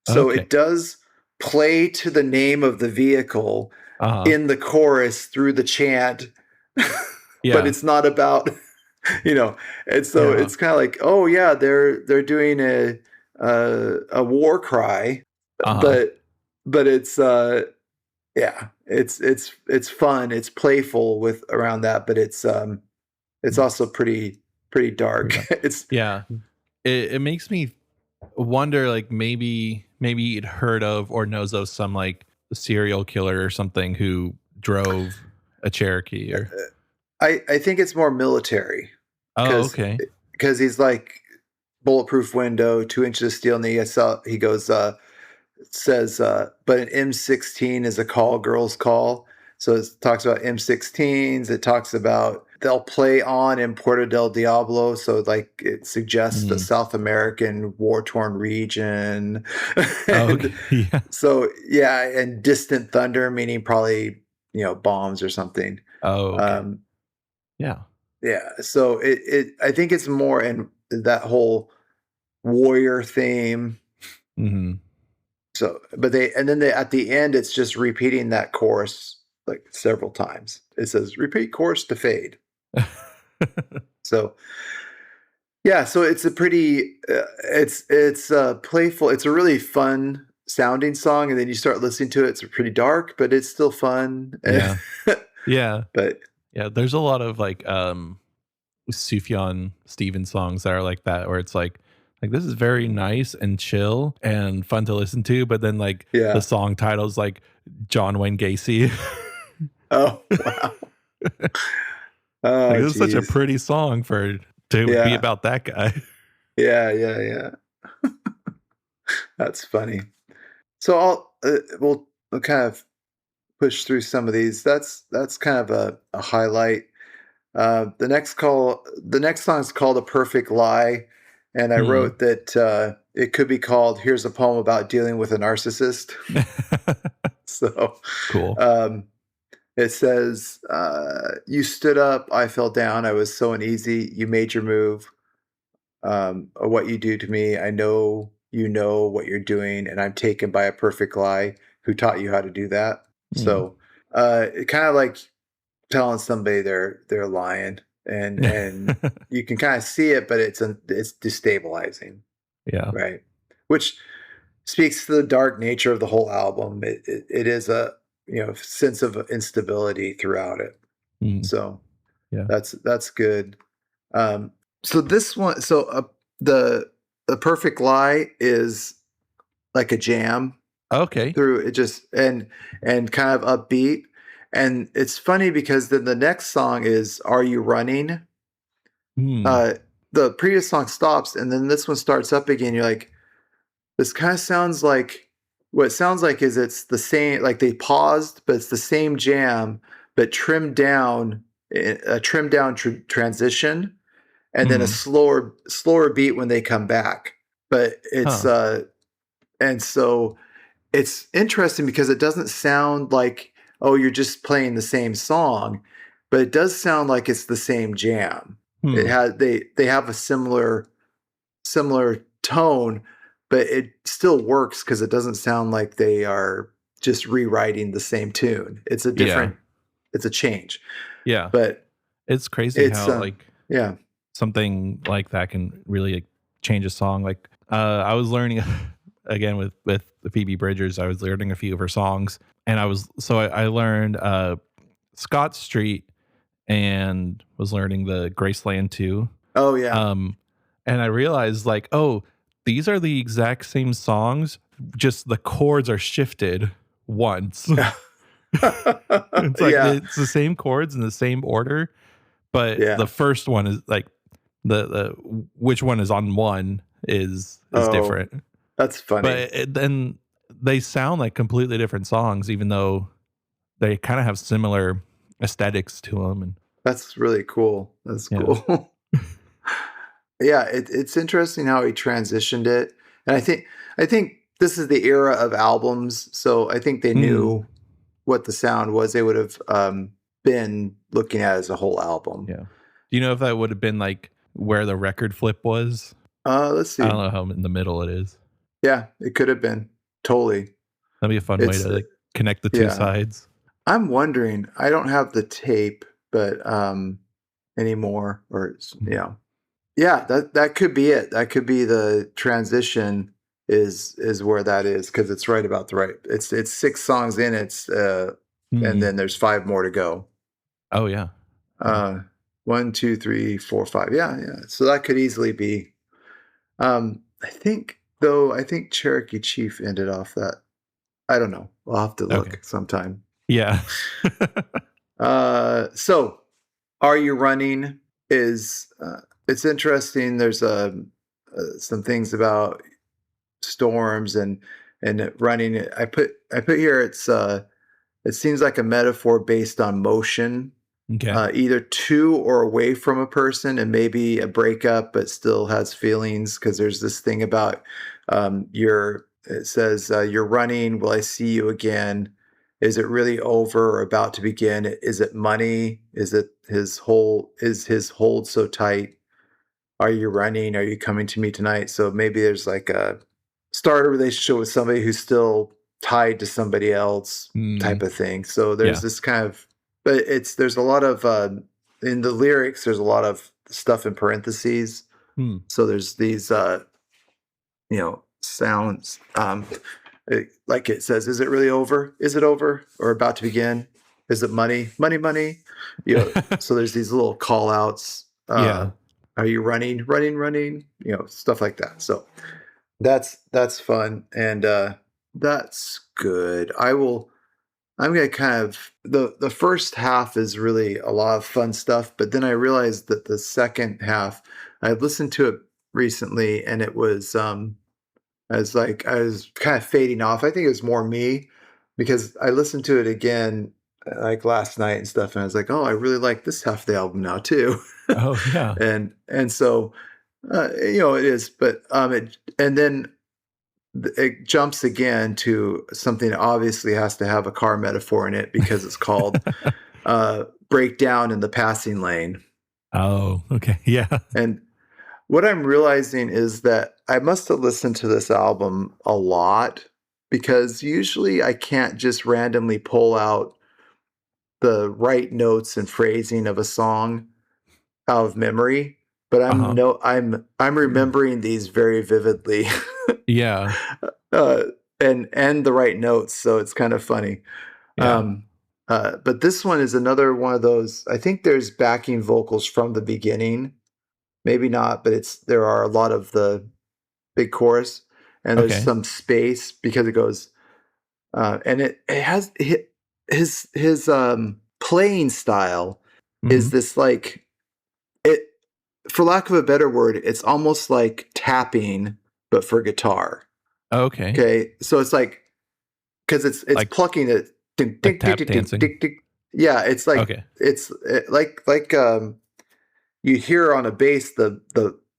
So Okay. it does play to the name of the vehicle Uh-huh. in the chorus through the chant, but Yeah. it's not about, you know, and so Yeah. it's kind of like, oh yeah, they're doing a war cry, Uh-huh. but it's yeah, it's fun, it's playful with around that, but it's also pretty dark. Yeah. It's Yeah. It makes me wonder, like, maybe you'd heard of or knows of some, like, serial killer or something who drove a Cherokee or I think it's more military Oh, because okay. he's like bulletproof window, 2 inches of steel knee. I saw he goes says, but an M16 is a call girls call. So it talks about M16s. It talks about they'll play on in Puerto del Diablo. So like it suggests the Mm. South American war torn region. Oh, And okay. Yeah. so, yeah, and distant thunder, meaning probably, bombs or something. Oh, okay. Um, Yeah. yeah. So I think it's more in that whole warrior theme. Mhm. So, and then at the end, it's just repeating that chorus like several times. It says repeat chorus to fade. So, yeah, so it's a pretty, it's playful. It's a really fun sounding song, and then you start listening to it. It's pretty dark, but it's still fun. Yeah. Yeah. But Yeah, there's a lot of, like, Sufjan Stevens songs that are like that, where it's like, this is very nice and chill and fun to listen to, but then, like, the yeah. song title's like John Wayne Gacy. Oh wow. Like, Oh this is such a geez. pretty song to be Yeah. about that guy. Yeah. Yeah. Yeah. That's funny. So we'll kind of push through some of these. That's kind of a highlight. The next song is called "A Perfect Lie," and I Hmm. wrote that it could be called "Here's a Poem About Dealing with a Narcissist." So, Cool. um, it says, "You stood up, I fell down. I was so uneasy. You made your move. What you do to me, I know you know what you're doing, and I'm taken by a perfect lie. Who taught you how to do that?" Hmm. So, it kind of like telling somebody they're lying, and you can kind of see it, but it's destabilizing, Yeah. right? Which speaks to the dark nature of the whole album. It is a sense of instability throughout it. Mm. So Yeah. that's good. Um, so this one, the the perfect lie is like a jam Okay. through it, just and kind of upbeat. And it's funny because then the next song is "Are You Running?" Hmm. Uh, the previous song stops, and then this one starts up again. You're like, this kind of sounds like what it sounds like is it's the same, like they paused, but it's the same jam, but trimmed down, a trimmed down transition, and then a Mhm. slower beat when they come back. But it's Huh. and so it's interesting because it doesn't sound like, oh, you're just playing the same song, but it does sound like it's the same jam. It Hmm. has they have a similar tone, but it still works because it doesn't sound like they are just rewriting the same tune. Yeah. It's a change, Yeah. but It's crazy it's how, like, yeah. something like that can really, like, change a song. Like, I was learning again with the Phoebe Bridgers. I was learning a few of her songs, and I learned Scott Street and was learning the Graceland too. Oh yeah. Um, and I realized, like, oh, these are the exact same songs, just the chords are shifted once. It's like Yeah. it's the same chords in the same order, but the Yeah. first one is like the which one is on one is Oh, different. that's funny. But then they sound like completely different songs, even though they kind of have similar aesthetics to them. And That's really cool. That's yeah. cool. Yeah, it's interesting how he transitioned it. And I think this is the era of albums, so I think they Mm, knew what the sound was. They would have been looking at it as a whole album. yeah. Do you know if that would have been like where the record flip was? Let's I see. don't know how in the middle it is. Yeah, it could have been totally. That'd be a fun way It's to like connect the two yeah. sides. I'm wondering. I don't have the tape, but anymore, or yeah, that could be it. That could be the transition is where that is, because it's right about the right. It's 6 songs in. And Mm. then there's 5 more to go. Oh yeah. Yeah. Uh, 1, 2, 3, 4, 5. Yeah, yeah. So that could easily be. I think though. I think Cherokee Chief ended off that. I don't know. I'll have to Okay. look sometime. Yeah. So Are You Running is it's interesting. There's some things about storms and running. I put here it seems like a metaphor based on motion, Okay. either to or away from a person, and maybe a breakup, but still has feelings, because there's this thing about it says, you're running, will I see you again? Is it really over or about to begin? Is it money? Is his hold so tight? Are you running? Are you coming to me tonight? So maybe there's like a start a relationship with somebody who's still tied to somebody else, Mm, type of thing. So there's yeah. this kind of, but there's a lot of in the lyrics. There's a lot of stuff in parentheses. Hmm. So there's these sounds. Like it says, is it really over? Is it over or about to begin? Is it money? Money, money. So there's these little call outs. Yeah. Are you running, running, running? Stuff like that. So that's fun, and that's good. I'm gonna kind of the first half is really a lot of fun stuff, but then I realized that the second half, I listened to it recently, and it was I was kind of fading off. I think it was more me, because I listened to it again like last night and stuff, and I was like, oh, I really like this half of the album now too. Oh yeah. And so it is, but and then it jumps again to something that obviously has to have a car metaphor in it, because it's called Breakdown in the Passing Lane. Oh, okay. Yeah. And what I'm realizing is that I must have listened to this album a lot, because usually I can't just randomly pull out the right notes and phrasing of a song out of memory, but Uh-huh. I'm remembering these very vividly. Yeah. uh, and the right notes, so it's kind of funny. Yeah. But this one is another one of those. I think there's backing vocals from the beginning, maybe not, but there are a lot of the big chorus, and there's Okay. some space, because it goes, and it has his playing style Mhm. is this, like, it, for lack of a better word, it's almost like tapping, but for guitar. Okay. Okay, so it's like, because it's Like plucking it. Ding, like ding, ding, tap ding, ding, dancing. ding, ding. Yeah, it's like Okay. like you hear on a bass the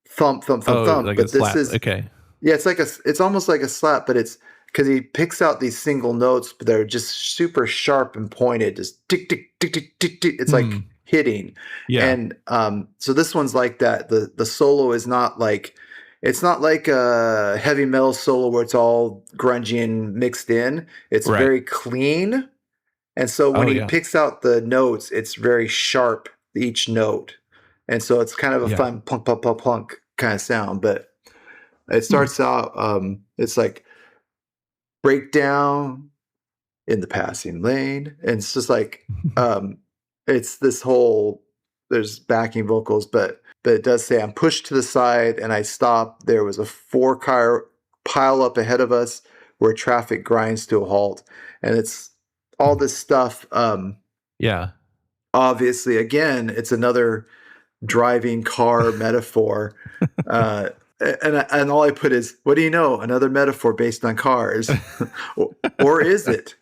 thump thump thump Oh, thump, like a but this slap. is, Okay. yeah, it's almost like a slap, but it's because he picks out these single notes, but they're just super sharp and pointed, just tick tick tick tick tick tick. It's Hmm. like hitting, Yeah. and so this one's like that. The solo is not like, it's not like a heavy metal solo where it's all grungy and mixed in. It's Right. very clean, and so when Oh he yeah. picks out the notes, it's very sharp, each note, and so it's kind of a Yeah. fun plunk plunk plunk plunk kind of sound, but. It Hmm. starts out, it's like breakdown in the passing lane. And it's just like, um, it's this whole, there's backing vocals, but it does say, I'm pushed to the side and I stop. There was a 4-car pile up ahead of us where traffic grinds to a halt. And it's all this stuff. Yeah. Obviously, again, it's another driving car metaphor. And all I put is, what do you know? Another metaphor based on cars, or is it?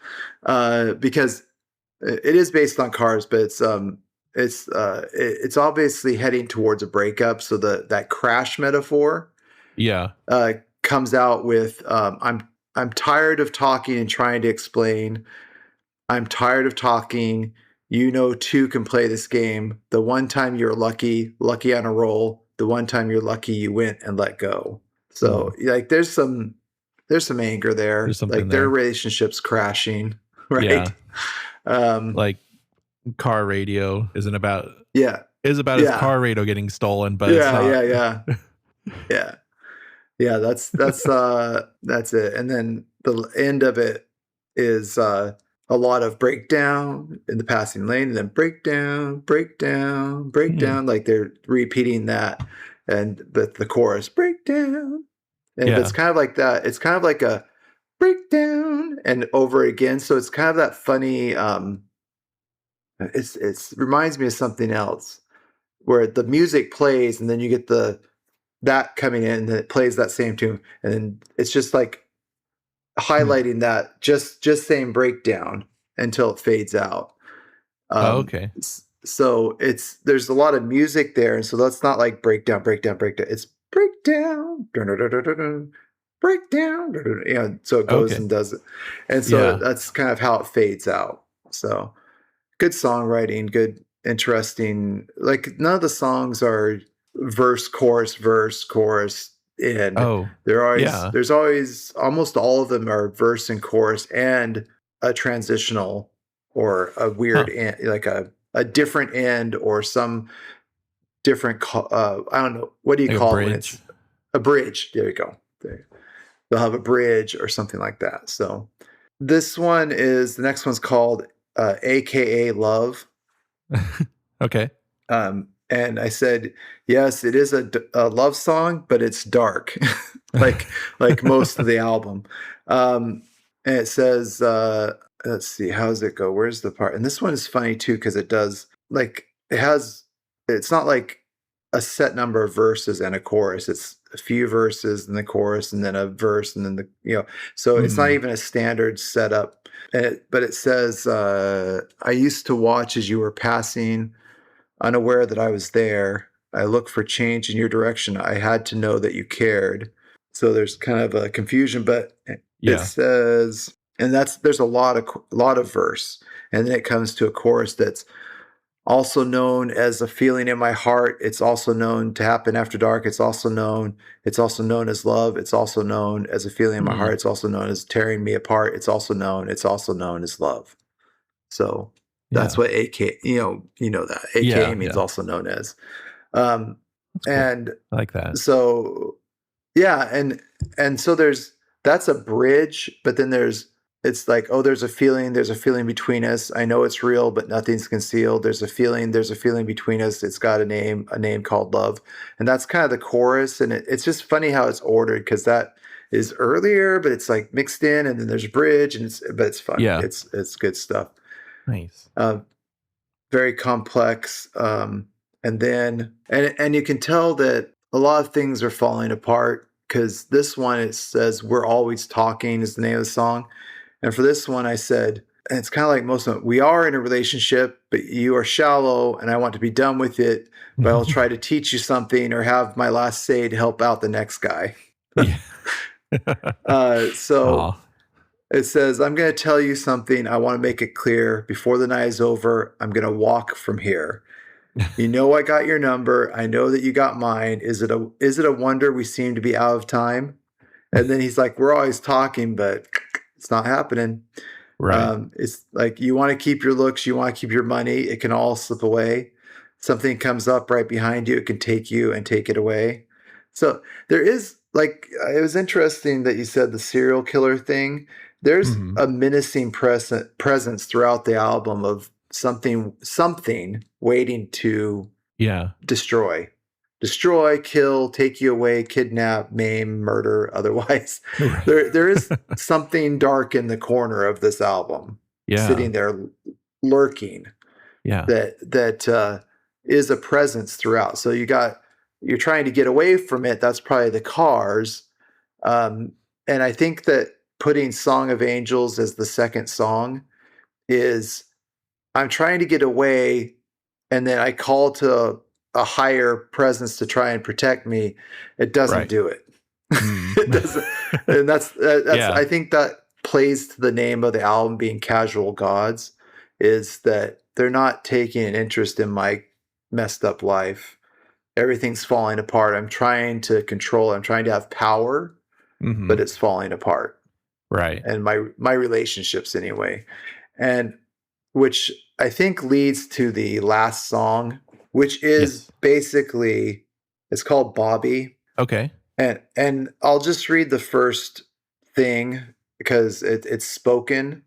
Because it is based on cars, but it's obviously heading towards a breakup. So that crash metaphor, Yeah, comes out with I'm tired of talking and trying to explain. I'm tired of talking. You know, two can play this game. The one time you're lucky on a roll. The one time you're lucky, you went and let go. So like, there's some anger there. there's something Like, their there. relationship's crashing, right? Yeah. Like, car radio is about his car radio getting stolen, but it's not. Yeah. That's it. And then the end of it is a lot of breakdown in the passing lane, and then breakdown. Like, they're repeating that, but the chorus, breakdown, and it's kind of like that. It's kind of like a breakdown and over again. So it's kind of that funny. It's reminds me of something else where the music plays, and then you get that coming in, and then it plays that same tune, and then it's just like highlighting that, just saying breakdown until it fades out. Okay. So there's a lot of music there, and so that's not like breakdown. It's breakdown, breakdown. So it goes and does it, and so that's kind of how it fades out. So good songwriting, good, interesting. Like, none of the songs are verse, chorus, and there's always, almost all of them are verse and chorus and a transitional or a weird end, like a different end, or some different I don't know, what do you call it when it's a bridge? There you go. They'll have a bridge or something like that. So the next one's called AKA Love. Okay. And I said, yes, it is a love song, but it's dark, like most of the album. And it says, let's see, how does it go? Where's the part? And this one is funny too, because it's not like a set number of verses and a chorus. It's a few verses and the chorus, and then a verse, and then so it's not even a standard setup. But it says, I used to watch as you were passing, unaware that I was there. I looked for change in your direction. I had to know that you cared. So there's kind of a confusion, but it says, and there's a lot of verse, and then it comes to a chorus that's also known as a feeling in my heart. It's also known to happen after dark. It's also known as love. It's also known as a feeling in my heart. It's also known as tearing me apart. It's also known as love. So that's what AK, that AKA means also known as. Cool. And I like that. So and so that's a bridge, but then it's like, oh, there's a feeling between us. I know it's real, but nothing's concealed. There's a feeling between us. It's got a name called love. And that's kind of the chorus. And it's just funny how it's ordered, because that is earlier, but it's like mixed in, and then there's a bridge, and it's fun. Yeah. It's good stuff. Nice. Very complex. And then, and you can tell that a lot of things are falling apart, because this one, it says, we're always talking is the name of the song. And for this one, I said, and it's kind of like most of them, we are in a relationship, but you are shallow, and I want to be done with it, but I'll try to teach you something or have my last say to help out the next guy. So it says, I'm going to tell you something. I want to make it clear. Before the night is over, I'm going to walk from here. You know, I got your number. I know that you got mine. Is it a wonder we seem to be out of time? And then he's like, we're always talking, but it's not happening. Right. It's like, you want to keep your looks, you want to keep your money. It can all slip away. Something comes up right behind you. It can take you and take it away. So there is, like, it was interesting that you said the serial killer thing. There's a menacing presence throughout the album of something waiting to destroy, kill, take you away, kidnap, maim, murder, otherwise. There is something dark in the corner of this album. Yeah. sitting there lurking Yeah. that is a presence throughout. So you're trying to get away from it. That's probably the Cars. Um, and I think that putting Song of Angels as the second song is I'm trying to get away, and then I call to a higher presence to try and protect me. It doesn't Right. do it. Mm. It doesn't, and that's Yeah. I think that plays to the name of the album being Casual Gods, is that they're not taking an interest in my messed up life. Everything's falling apart. I'm trying to control. I'm trying to have power, but Mhm. it's falling apart. Right. And my relationships anyway. And which I think leads to the last song, which is Yes. basically it's called Bobby. Okay. And I'll just read the first thing because it's spoken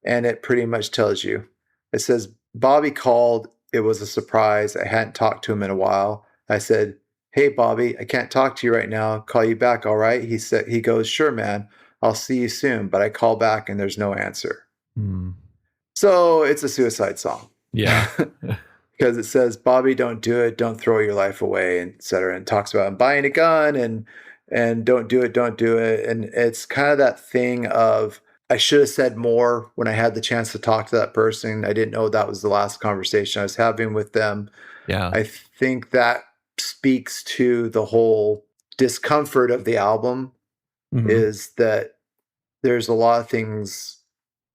and it pretty much tells you. It says, Bobby called. It was a surprise. I hadn't talked to him in a while. I said, Hey, Bobby, I can't talk to you right now. Call you back, all right? He goes, Sure, man. I'll see you soon. But I call back and there's no answer. Mm. So it's a suicide song. Yeah. Because it says, Bobby, don't do it, don't throw your life away, and et cetera, and talks about him buying a gun and don't do it, don't do it. And it's kind of that thing of I should have said more when I had the chance to talk to that person. I didn't know that was the last conversation I was having with them. Yeah. I think that speaks to the whole discomfort of the album, Mhm. is that there's a lot of things,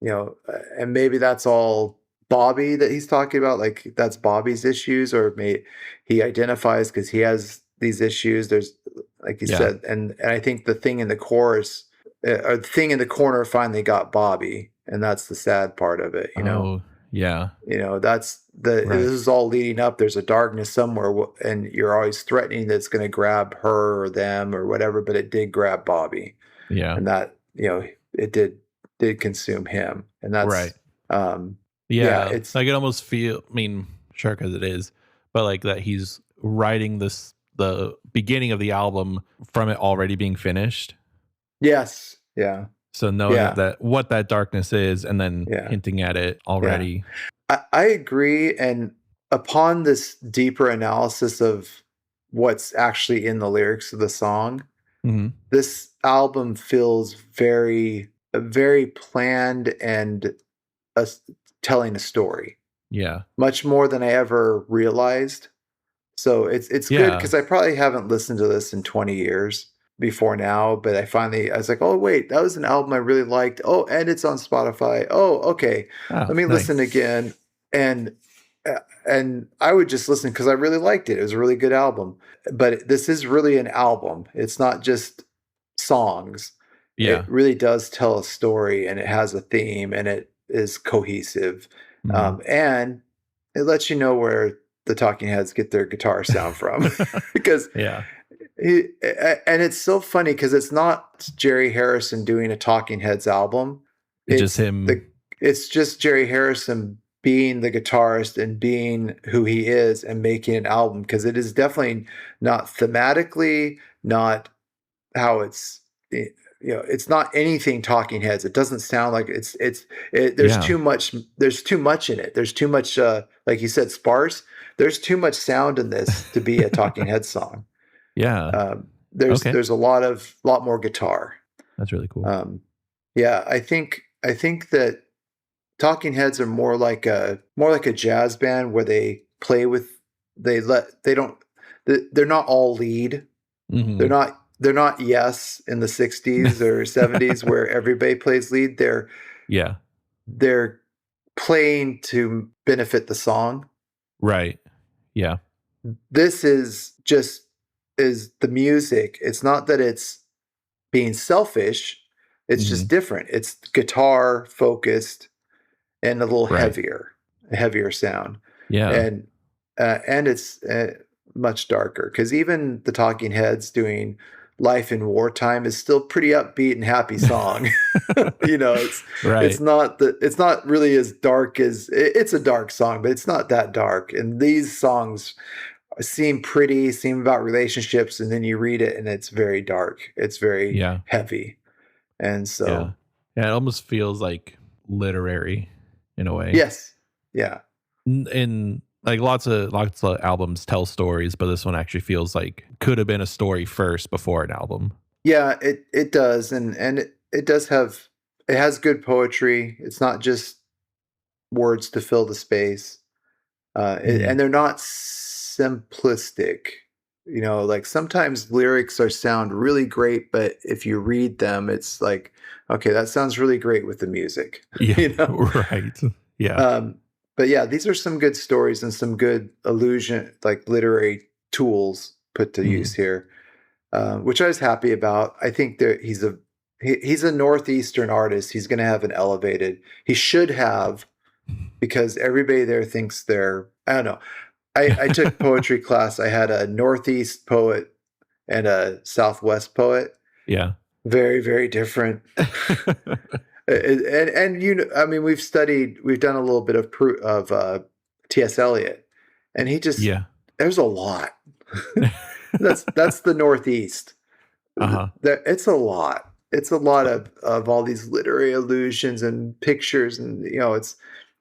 and maybe that's all Bobby that he's talking about. Like that's Bobby's issues, or he identifies because he has these issues. There's, like you Yeah. said, and I think the thing in the chorus, or the thing in the corner, finally got Bobby, and that's the sad part of it. Oh, yeah. That's this Right. is all leading up. There's a darkness somewhere, and you're always threatening that it's going to grab her or them or whatever, but it did grab Bobby, Yeah. and that it did consume him, and Right. that's yeah, Yeah. it's I can almost feel, I mean, sure, because it is, but like that he's writing the beginning of the album from it already being finished. yes, yeah, So knowing yeah, that what that darkness is and then yeah, hinting at it yeah. already. I agree, and upon this deeper analysis of what's actually in the lyrics of the song, Mhm. this album feels very planned and a, telling a story Yeah. much more than I ever realized. So it's good Yeah. because I probably haven't listened to this in 20 years before now, but I was like, oh wait, that was an album I really liked. Oh, and it's on Spotify. Oh, okay, Oh, let me listen nice. again. And and I would just listen because I really liked it. It was a really good album. But this is really an album. It's not just songs. It Yeah. really does tell a story, and it has a theme, and it is cohesive, Mhm. and it lets you know where the Talking Heads get their guitar sound from, because Yeah. and it's so funny because it's not Jerry Harrison doing a Talking Heads album. It's just It's him. it's just Jerry Harrison being the guitarist and being who he is and making an album, because it is definitely not thematically, not how it's not anything Talking Heads. It doesn't sound like there's Yeah. too much, in it. There's too much, like you said, sparse. There's too much sound in this to be a Talking Heads song. Yeah. Okay. There's a lot more guitar. That's really cool. Yeah, I think that Talking Heads are more like a jazz band where they play with they don't they're not all lead. Mhm. They're not Yes in the 60s or 70s where everybody plays lead. Yeah. They're playing to benefit the song. Right. Yeah. This is the music. It's not that it's being selfish. It's just Mhm. different. It's guitar focused and Right. a heavier sound. Yeah. And it's much darker, because even the Talking Heads doing Life in Wartime is still pretty upbeat and happy song. It's Right. it's not really as dark as it's a dark song, but it's not that dark. And these songs seem pretty, seem about relationships, and then you read it and it's very dark. It's very Yeah. heavy. And Yeah. so Yeah, it almost feels like literary. in a way. Yes. Yeah. And like lots of albums tell stories, but this one actually feels like could have been a story first before an album. Yeah, it does, and it does have it has good poetry. It's not just words to fill the space, Mhm. and they're not simplistic. You know, like sometimes lyrics are sound really great, but if you read them, it's like, okay, that sounds really great with the music. Yeah, You know, right. Yeah. um, but yeah, these are some good stories and some good illusion, like literary tools put to Mhm. use here, which I was happy about. I think that he's a northeastern artist. He's going to have an elevated. He should have, because everybody there thinks they're. I don't know. I took poetry class. I had a northeast poet and a southwest poet. Yeah. Very very different. And you know, I mean, we've done a little bit of T.S. Eliot, and he just Yeah. there's a lot. That's the Northeast. Uh-huh. It's a lot. It's a lot of all these literary allusions and pictures, and you know,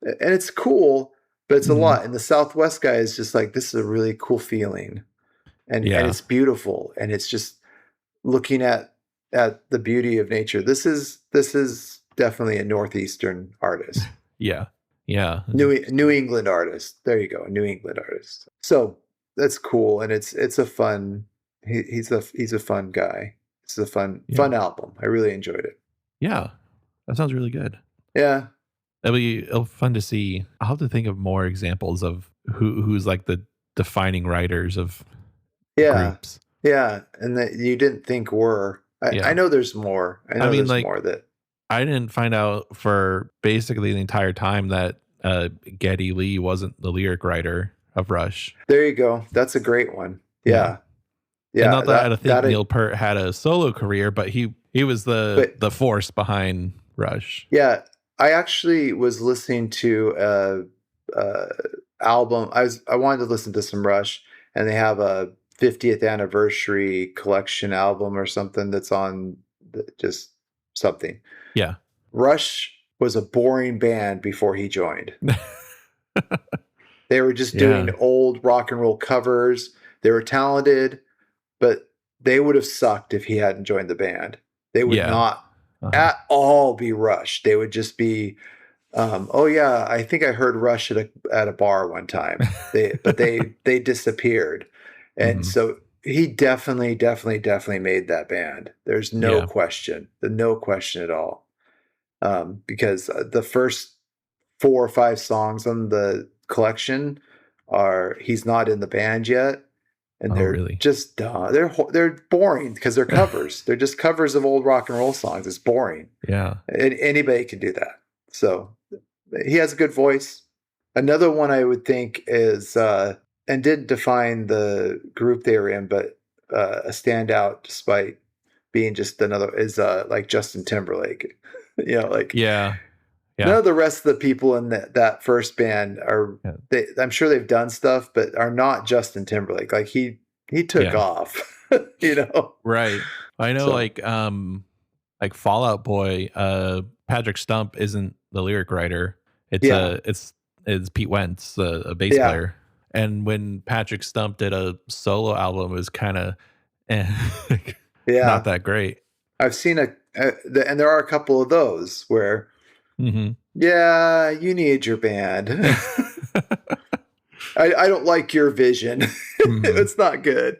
it's cool, but it's a Mhm. lot. And the Southwest guy is just like, this is a really cool feeling, and Yeah. it's beautiful, and it's just looking at the beauty of nature. This is definitely a northeastern artist. Yeah. Yeah. New England artist. There you go, a New England artist. So that's cool, and it's a fun. He's a fun guy. It's a Yeah. fun album. I really enjoyed it. Yeah. That sounds really good. Yeah, It'll fun to see. I'll have to think of more examples of who's like the defining writers of yeah, groups. yeah, and that you didn't think were. I Yeah. know there's more. I I know mean, there's like, more that. I didn't find out for basically the entire time that Geddy Lee wasn't the lyric writer of Rush. There you go. That's a great one. Yeah. Yeah, And yeah. not that I think That. Neil Peart had a solo career, but he was But the force behind Rush. yeah, I actually was listening to a album. I wanted to listen to some Rush, and they have a 50th anniversary collection album or something that's on just something. Yeah. Rush was a boring band before he joined. They were just doing Yeah. old rock and roll covers. They were talented, but they would have sucked if he hadn't joined the band. They would Yeah. not Uh-huh. at all be Rush. They would just be, oh yeah, I think I heard Rush at a bar one time. They disappeared, and Mhm. so he definitely made that band. There's no Yeah. question, no question at all, because the first 4 or 5 songs on the collection are he's not in the band yet, and Oh, they're really? just they're boring because they're covers. They're just covers of old rock and roll songs. It's boring. Yeah. And anybody can do that. So he has a good voice. Another one I would think is and didn't define the group they were in, but a standout despite being just another is like Justin Timberlake. You know, like Yeah. none Yeah. of the rest of the people in that first band are. Yeah. I'm sure they've done stuff, but are not Justin Timberlake. Like he took Yeah. off, you know. Right. I know, So like Fallout Boy, Patrick Stump isn't the lyric writer. yeah, It's Pete Wentz, a bass yeah, player. And when Patrick Stump did a solo album, it was kind of not yeah. that great. I've seen and there are a couple of those where, Hmm. yeah, you need your band. I don't like your vision. Hmm. It's not good.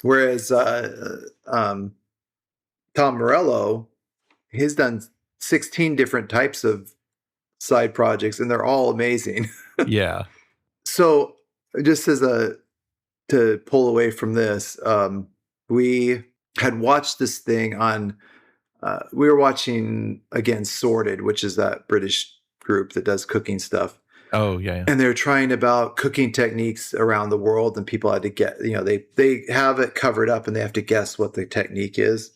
Whereas Tom Morello, he's done 16 different types of side projects, and they're all amazing. Yeah. So, just to pull away from this, we had watched this thing on. We were watching again Sorted, which is that British group that does cooking stuff, Oh, yeah. and they're trying about cooking techniques around the world, and people had to get, you know, they have it covered up, and they have to guess what the technique is.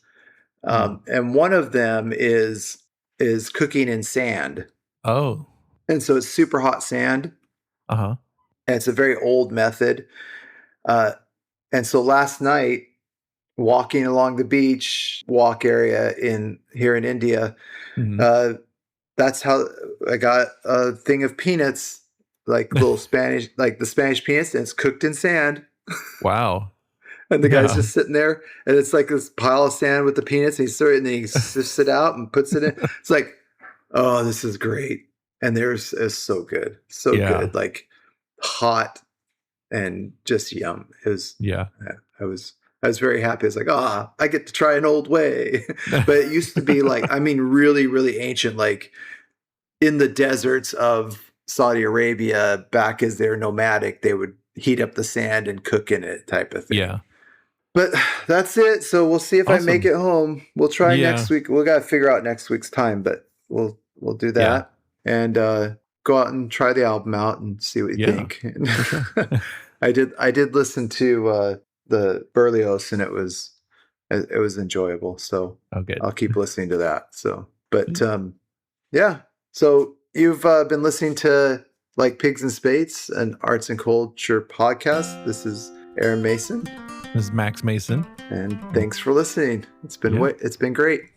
Hmm. And one of them is cooking in sand, Oh. and so it's super hot sand, Uh-huh. and it's a very old method. Uh, and so last night, walking along the beach walk area in here in India, Hmm. uh, that's how I got a thing of peanuts, like little Spanish, like the Spanish peanuts, and it's cooked in sand. Wow. And the guy's just sitting there, and it's like this pile of sand with the peanuts. And he sifts it out and puts it in. It's like, oh, this is great. And it's so good, so good, like hot and just yum. It was, I was very happy. It's like, I get to try an old way. But it used to be like, I mean, really, really ancient, like in the deserts of Saudi Arabia, back as they're nomadic, they would heat up the sand and cook in it, type of thing. Yeah. But that's it. So we'll see if I make it home. We'll try next week. We'll got to figure out next week's time, but we'll do that and go out and try the album out and see what you think. Sure. I did listen to the Berlioz, and it was enjoyable. So I'll keep listening to that. So, but So you've been listening to Like Pigs and Spades, an arts and culture podcast. This is Aaron Mason. This is Max Mason. And thanks for listening. It's been great.